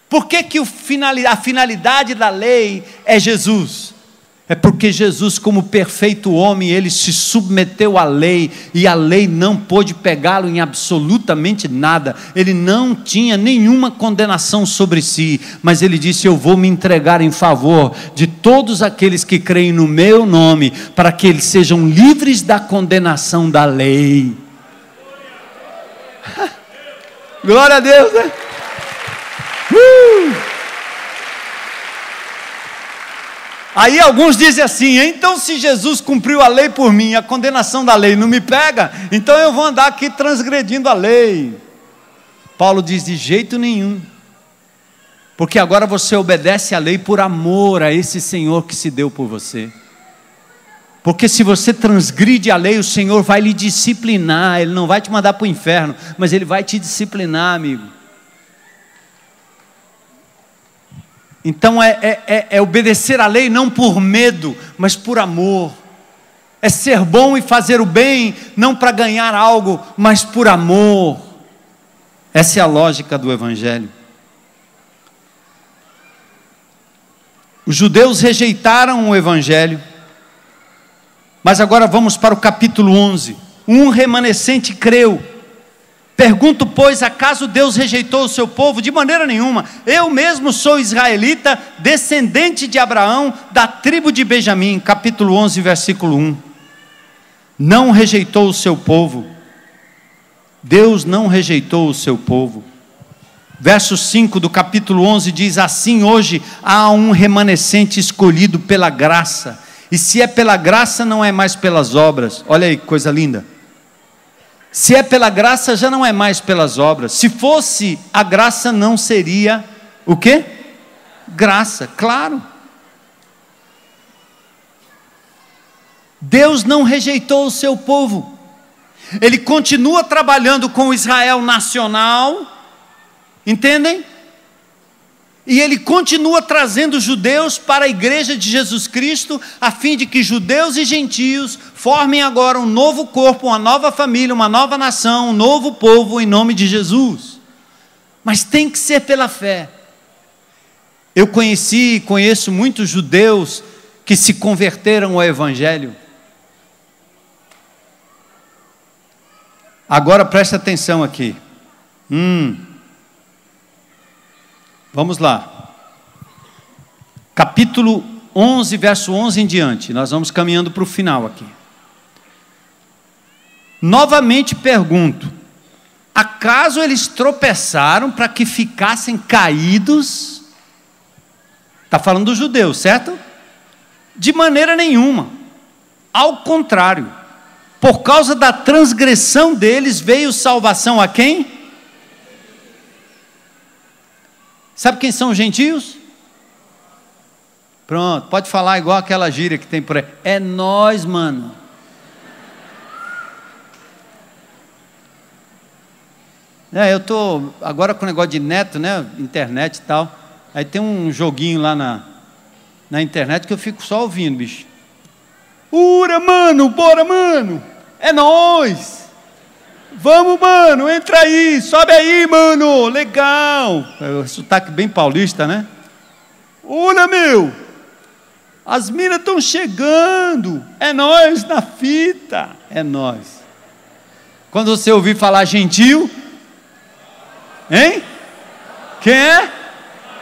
Por que a finalidade da lei é Jesus? É porque Jesus, como perfeito homem, ele se submeteu à lei, e a lei não pôde pegá-lo em absolutamente nada. Ele não tinha nenhuma condenação sobre si, mas ele disse: eu vou me entregar em favor de todos aqueles que creem no meu nome, para que eles sejam livres da condenação da lei. Glória a Deus, né? Aí alguns dizem assim: então se Jesus cumpriu a lei por mim, a condenação da lei não me pega, então eu vou andar aqui transgredindo a lei. Paulo diz: de jeito nenhum, porque agora você obedece à lei por amor a esse Senhor que se deu por você. Porque se você transgride a lei, o Senhor vai lhe disciplinar. Ele não vai te mandar para o inferno, mas Ele vai te disciplinar, amigo. Então é obedecer à lei não por medo, mas por amor. É ser bom e fazer o bem, não para ganhar algo, mas por amor. Essa é a lógica do Evangelho. Os judeus rejeitaram o Evangelho, mas agora vamos para o capítulo 11. Um remanescente creu. Pergunto, pois, acaso Deus rejeitou o seu povo? De maneira nenhuma. Eu mesmo sou israelita, descendente de Abraão, da tribo de Benjamim. Capítulo 11, versículo 1. Não rejeitou o seu povo. Deus não rejeitou o seu povo. Verso 5 do capítulo 11 diz: assim hoje há um remanescente escolhido pela graça. E se é pela graça, não é mais pelas obras. Olha aí, coisa linda. Se é pela graça, já não é mais pelas obras. Se fosse a graça, não seria o quê? Graça, claro. Deus não rejeitou o seu povo. Ele continua trabalhando com o Israel nacional, entendem? E Ele continua trazendo judeus para a igreja de Jesus Cristo, a fim de que judeus e gentios formem agora um novo corpo, uma nova família, uma nova nação, um novo povo em nome de Jesus. Mas tem que ser pela fé. Eu conheci e conheço muitos judeus que se converteram ao Evangelho. Agora preste atenção aqui. Vamos lá. Capítulo 11, verso 11 em diante. Nós vamos caminhando para o final aqui. Novamente pergunto: acaso eles tropeçaram para que ficassem caídos? Está falando dos judeus, certo? De maneira nenhuma. Ao contrário, por causa da transgressão deles veio salvação a quem? Sabe quem são os gentios? Pronto, pode falar igual aquela gíria que tem por aí. É nós, mano. Eu estou agora com o negócio de neto, né? Internet e tal. Aí tem um joguinho lá na internet que eu fico só ouvindo, bicho. Ura, mano, bora, mano. É nós. Vamos, mano, entra aí, sobe aí, mano, legal. Sotaque bem paulista, né? Olha, meu, as minas estão chegando, é nós na fita, é nós. Quando você ouvir falar gentil, hein? Quem é?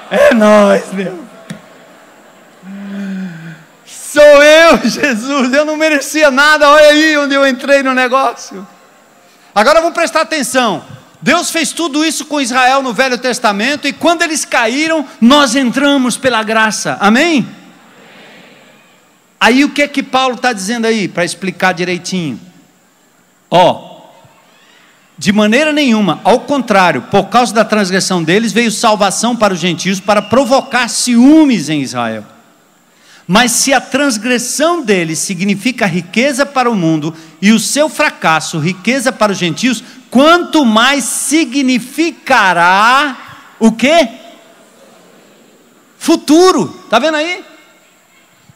É nós, meu. Sou eu, Jesus, eu não merecia nada, olha aí onde eu entrei no negócio. Agora vamos prestar atenção. Deus fez tudo isso com Israel no Velho Testamento, e quando eles caíram, nós entramos pela graça, amém? Aí o que é que Paulo está dizendo aí, para explicar direitinho? De maneira nenhuma, ao contrário, por causa da transgressão deles, veio salvação para os gentios, para provocar ciúmes em Israel. Mas se a transgressão deles significa riqueza para o mundo, e o seu fracasso, riqueza para os gentios, quanto mais significará o quê? Futuro, está vendo aí?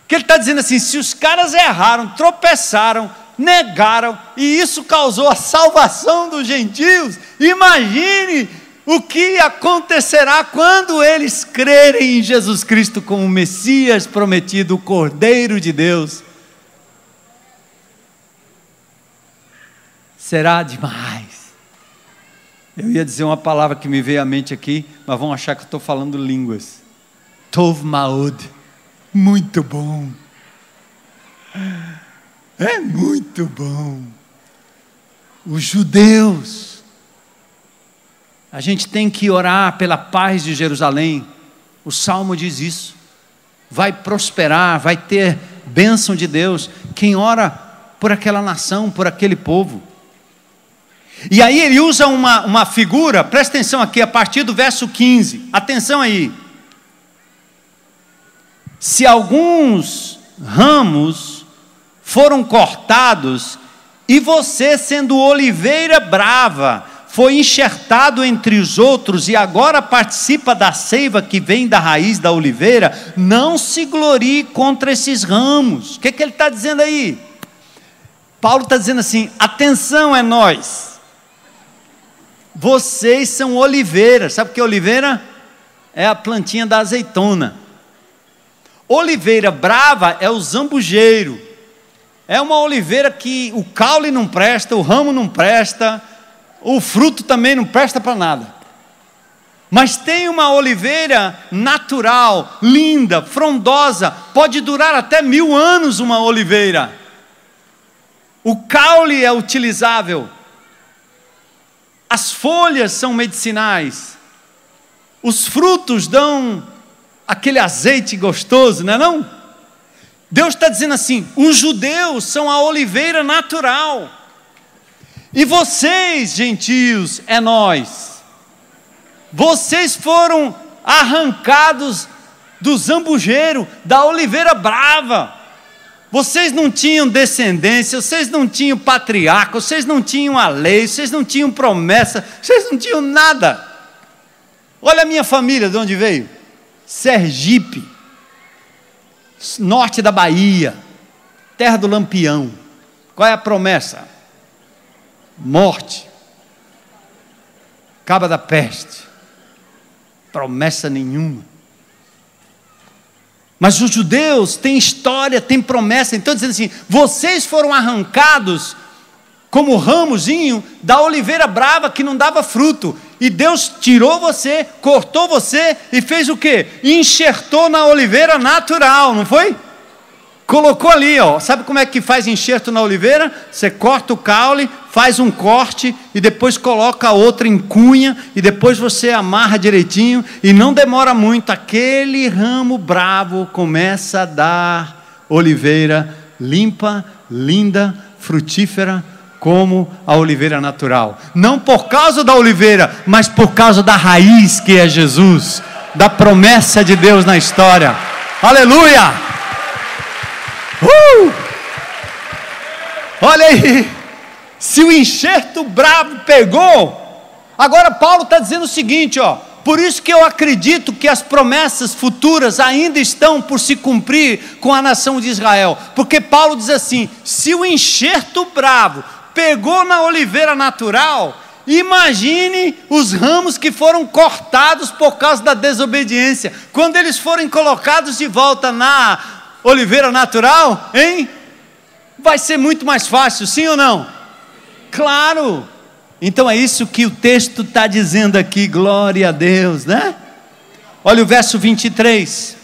Que ele está dizendo assim, se os caras erraram, tropeçaram, negaram, e isso causou a salvação dos gentios, imagine o que acontecerá quando eles crerem em Jesus Cristo como o Messias prometido, o Cordeiro de Deus. Será demais. Eu ia dizer uma palavra que me veio à mente aqui, mas vão achar que eu estou falando línguas. Tov Maod, muito bom. É muito bom. Os judeus, a gente tem que orar pela paz de Jerusalém. O Salmo diz isso. Vai prosperar, vai ter bênção de Deus quem ora por aquela nação, por aquele povo. E aí ele usa uma figura, presta atenção aqui, a partir do verso 15. Atenção aí. Se alguns ramos foram cortados, e você, sendo oliveira brava, foi enxertado entre os outros, e agora participa da seiva que vem da raiz da oliveira, não se glorie contra esses ramos. O que ele está dizendo aí? Paulo está dizendo assim, atenção, é nós. Vocês são oliveiras. Sabe o que é oliveira? É a plantinha da azeitona. Oliveira brava é o zambujeiro. É uma oliveira que o caule não presta, o ramo não presta, o fruto também não presta para nada. Mas tem uma oliveira natural, linda, frondosa, pode durar até 1000 anos uma oliveira. O caule é utilizável. As folhas são medicinais. Os frutos dão aquele azeite gostoso, não é não? Deus está dizendo assim, os judeus são a oliveira natural. E vocês, gentios, é nós. Vocês foram arrancados do zambujeiro, da oliveira brava. Vocês não tinham descendência, vocês não tinham patriarca, vocês não tinham a lei, vocês não tinham promessa, vocês não tinham nada. Olha a minha família, de onde veio? Sergipe, norte da Bahia, terra do Lampião. Qual é a promessa? Morte, caba da peste, promessa nenhuma. Mas os judeus têm história, têm promessa. Então dizendo assim, vocês foram arrancados como ramozinho da oliveira brava que não dava fruto, e Deus tirou você, cortou você e fez o quê? Enxertou na oliveira natural, não foi? Colocou ali, ó. Sabe como é que faz enxerto na oliveira? Você corta o caule, faz um corte e depois coloca outra em cunha e depois você amarra direitinho e não demora muito, aquele ramo bravo começa a dar oliveira limpa, linda, frutífera, como a oliveira natural. Não por causa da oliveira, mas por causa da raiz que é Jesus, da promessa de Deus na história. Aleluia! Olha aí, se o enxerto bravo pegou, agora Paulo está dizendo o seguinte, ó, por isso que eu acredito que as promessas futuras ainda estão por se cumprir com a nação de Israel, porque Paulo diz assim, se o enxerto bravo pegou na oliveira natural, imagine os ramos que foram cortados por causa da desobediência. Quando eles forem colocados de volta na oliveira natural, hein? Vai ser muito mais fácil, sim ou não? Claro! Então é isso que o texto está dizendo aqui, glória a Deus, né? Olha o verso 23.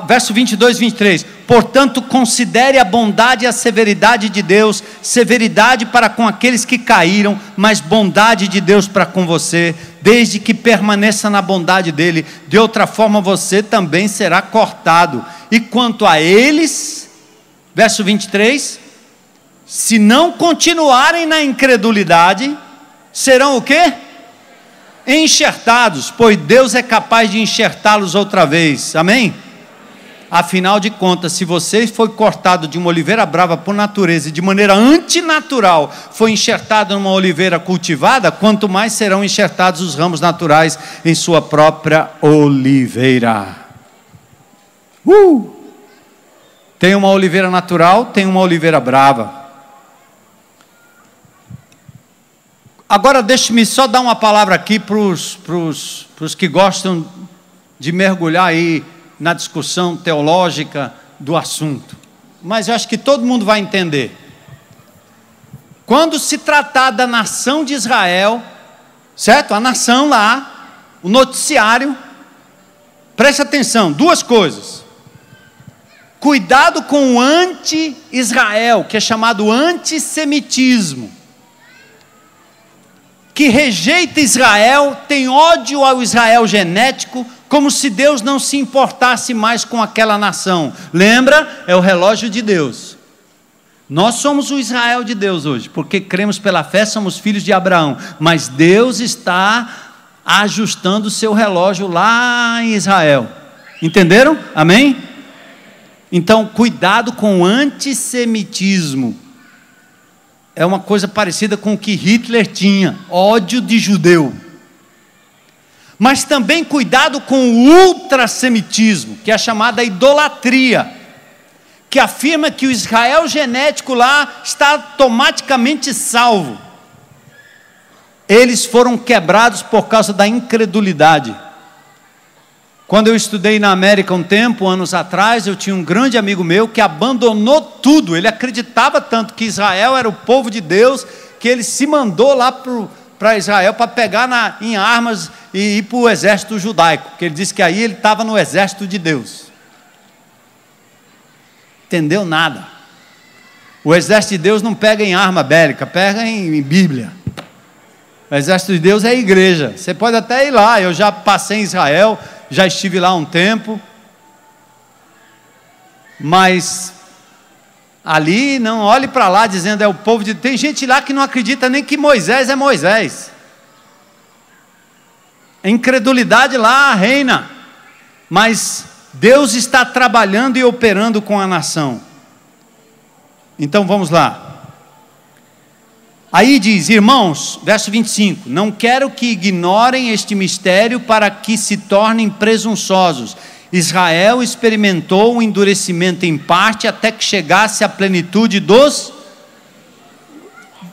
Verso 22 e 23, portanto considere a bondade e a severidade de Deus, severidade para com aqueles que caíram, mas bondade de Deus para com você, desde que permaneça na bondade dele, de outra forma você também será cortado. E quanto a eles, verso 23, se não continuarem na incredulidade, serão o quê? Enxertados, pois Deus é capaz de enxertá-los outra vez, amém? Afinal de contas, se você foi cortado de uma oliveira brava por natureza e de maneira antinatural foi enxertado numa oliveira cultivada, quanto mais serão enxertados os ramos naturais em sua própria oliveira. Tem uma oliveira natural, tem uma oliveira brava. Agora deixe-me só dar uma palavra aqui para os que gostam de mergulhar aí na discussão teológica do assunto, mas eu acho que todo mundo vai entender. Quando se tratar da nação de Israel, certo? A nação lá, o noticiário, preste atenção, duas coisas: cuidado com o anti-Israel, que é chamado antissemitismo, que rejeita Israel, tem ódio ao Israel genético, como se Deus não se importasse mais com aquela nação. Lembra? É o relógio de Deus. Nós somos o Israel de Deus hoje, porque cremos pela fé, somos filhos de Abraão, mas Deus está ajustando o seu relógio lá em Israel. Entenderam? Amém? Então, cuidado com o antissemitismo. É uma coisa parecida com o que Hitler tinha, ódio de judeu. Mas também cuidado com o ultrassemitismo, que é a chamada idolatria, que afirma que o Israel genético lá está automaticamente salvo. Eles foram quebrados por causa da incredulidade. Quando eu estudei na América um tempo, anos atrás, eu tinha um grande amigo meu que abandonou tudo. Ele acreditava tanto que Israel era o povo de Deus, que ele se mandou lá para Israel para pegar em armas e ir para o exército judaico, porque ele disse que aí ele estava no exército de Deus. Entendeu nada. O exército de Deus não pega em arma bélica, pega em Bíblia. O exército de Deus é a igreja. Você pode até ir lá, eu já passei em Israel, já estive lá um tempo, mas ali não olhe para lá dizendo é o povo de Deus. Tem gente lá que não acredita nem que Moisés é Moisés. A incredulidade lá reina, mas Deus está trabalhando e operando com a nação. Então vamos lá. Aí diz, irmãos, verso 25, não quero que ignorem este mistério para que se tornem presunçosos. Israel experimentou um endurecimento em parte até que chegasse à plenitude dos...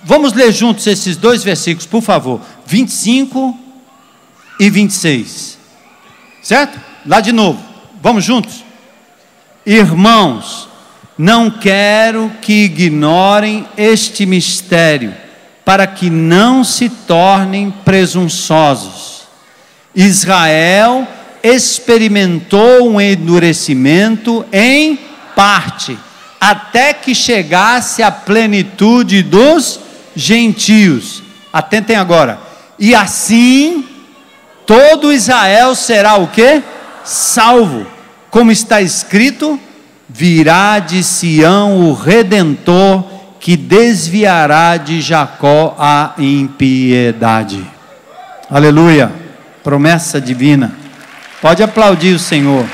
Vamos ler juntos esses dois versículos, por favor, 25 e 26, certo? Lá de novo, vamos juntos? Irmãos, não quero que ignorem este mistério, para que não se tornem presunçosos. Israel experimentou um endurecimento em parte, até que chegasse à plenitude dos gentios. Atentem agora. E assim, todo Israel será o quê? Salvo. Como está escrito, virá de Sião o Redentor, que desviará de Jacó a impiedade. Aleluia, promessa divina. Pode aplaudir o Senhor.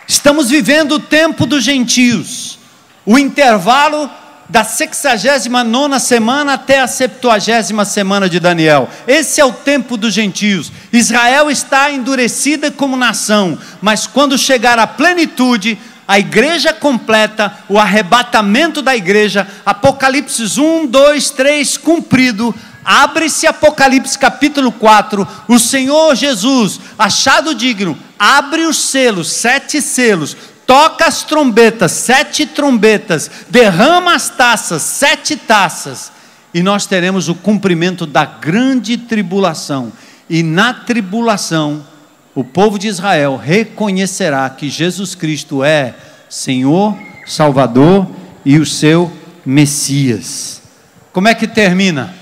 Estamos vivendo o tempo dos gentios, o intervalo da 69ª semana até a 70ª semana de Daniel. Esse é o tempo dos gentios. Israel está endurecida como nação, mas quando chegar à plenitude, a igreja completa, o arrebatamento da igreja, Apocalipse 1, 2, 3, cumprido. Abre-se Apocalipse capítulo 4, o Senhor Jesus, achado digno, abre os selos, 7 selos, toca as trombetas, 7 trombetas, derrama as taças, 7 taças, e nós teremos o cumprimento da grande tribulação. E na tribulação, o povo de Israel reconhecerá que Jesus Cristo é Senhor, Salvador e o seu Messias. Como é que termina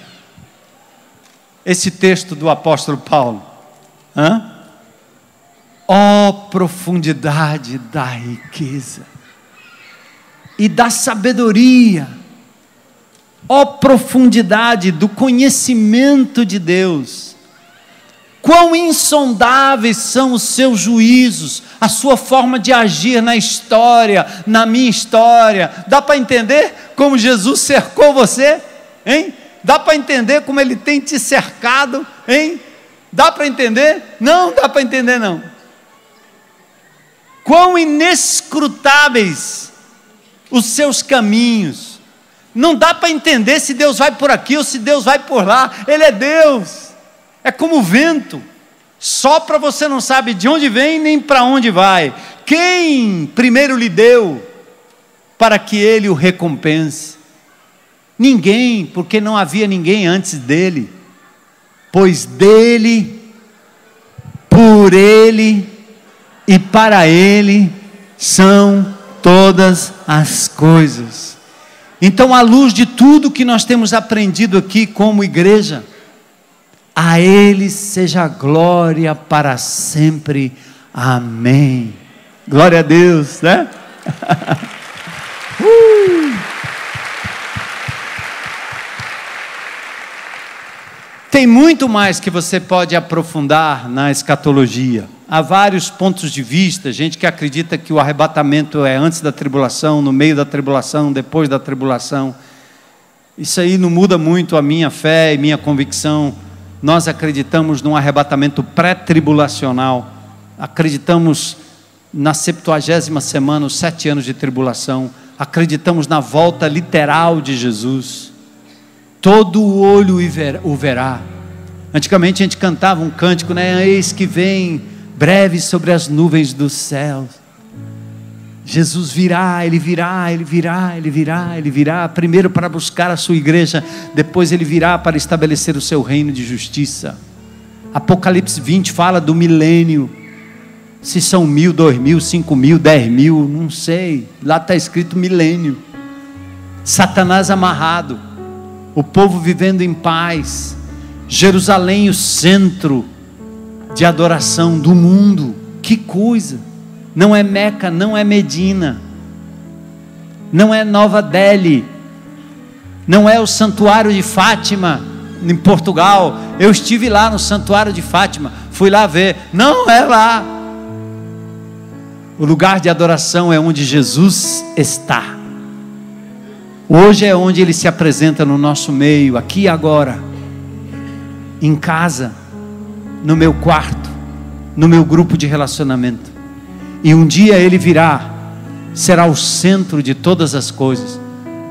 esse texto do apóstolo Paulo? Ó profundidade da riqueza e da sabedoria, ó profundidade do conhecimento de Deus, quão insondáveis são os seus juízos, a sua forma de agir na história, na minha história. Dá para entender como Jesus cercou você? Hein? Dá para entender como Ele tem te cercado? Hein? Dá para entender? Não dá para entender não. Quão inescrutáveis os seus caminhos. Não dá para entender se Deus vai por aqui ou se Deus vai por lá. Ele é Deus. É como o vento. Sopra, você não sabe de onde vem nem para onde vai. Quem primeiro lhe deu para que Ele o recompense? Ninguém, porque não havia ninguém antes dele. Pois dele, por Ele e para Ele são todas as coisas. Então, à luz de tudo que nós temos aprendido aqui como igreja, a Ele seja glória para sempre. Amém. Glória a Deus, né? Tem muito mais que você pode aprofundar na escatologia. Há vários pontos de vista, gente que acredita que o arrebatamento é antes da tribulação, no meio da tribulação, depois da tribulação. Isso aí não muda muito a minha fé e minha convicção. Nós acreditamos num arrebatamento pré-tribulacional, acreditamos na 70ª semana, os 7 anos de tribulação, acreditamos na volta literal de Jesus. Todo olho o verá. Antigamente a gente cantava um cântico, né? Eis que vem breve sobre as nuvens dos céus. Jesus virá, Ele virá, Ele virá, Ele virá, Ele virá, primeiro para buscar a sua igreja, depois Ele virá para estabelecer o seu reino de justiça. Apocalipse 20 fala do milênio, se são 1000, 2000, 5000, 10.000, não sei, lá está escrito milênio. Satanás amarrado, o povo vivendo em paz, Jerusalém o centro de adoração do mundo. Que coisa! Não é Meca, não é Medina, não é Nova Delhi, não é o Santuário de Fátima em Portugal. Eu estive lá no Santuário de Fátima, fui lá ver, não é lá. O lugar de adoração é onde Jesus está. Hoje é onde Ele se apresenta no nosso meio, aqui e agora, em casa, no meu quarto, no meu grupo de relacionamento. E um dia Ele virá, será o centro de todas as coisas,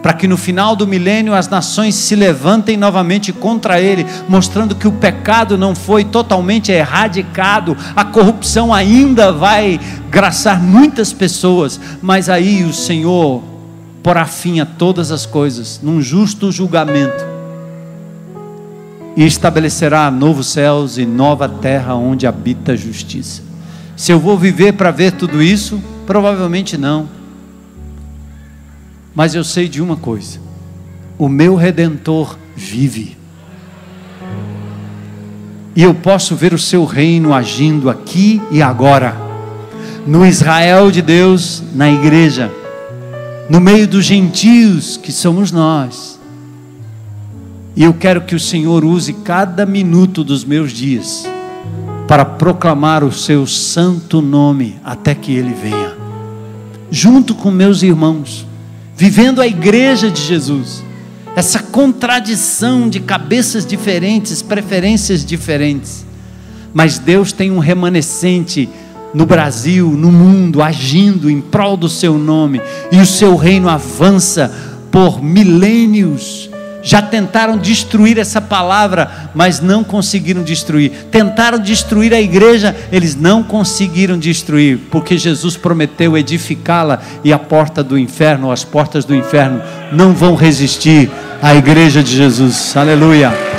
para que no final do milênio as nações se levantem novamente contra Ele, mostrando que o pecado não foi totalmente erradicado, a corrupção ainda vai graçar muitas pessoas, mas aí o Senhor porá fim a todas as coisas, num justo julgamento, e estabelecerá novos céus e nova terra onde habita a justiça. Se eu vou viver para ver tudo isso, provavelmente não. Mas eu sei de uma coisa: o meu Redentor vive. E eu posso ver o seu reino agindo aqui e agora, no Israel de Deus, na igreja, no meio dos gentios que somos nós. E eu quero que o Senhor use cada minuto dos meus dias para proclamar o seu santo nome até que Ele venha, junto com meus irmãos, vivendo a igreja de Jesus, essa contradição de cabeças diferentes, preferências diferentes, mas Deus tem um remanescente no Brasil, no mundo, agindo em prol do seu nome, e o seu reino avança por milênios. Já tentaram destruir essa palavra, mas não conseguiram destruir. Tentaram destruir a igreja, eles não conseguiram destruir, porque Jesus prometeu edificá-la, e a porta do inferno, as portas do inferno não vão resistir à igreja de Jesus. Aleluia.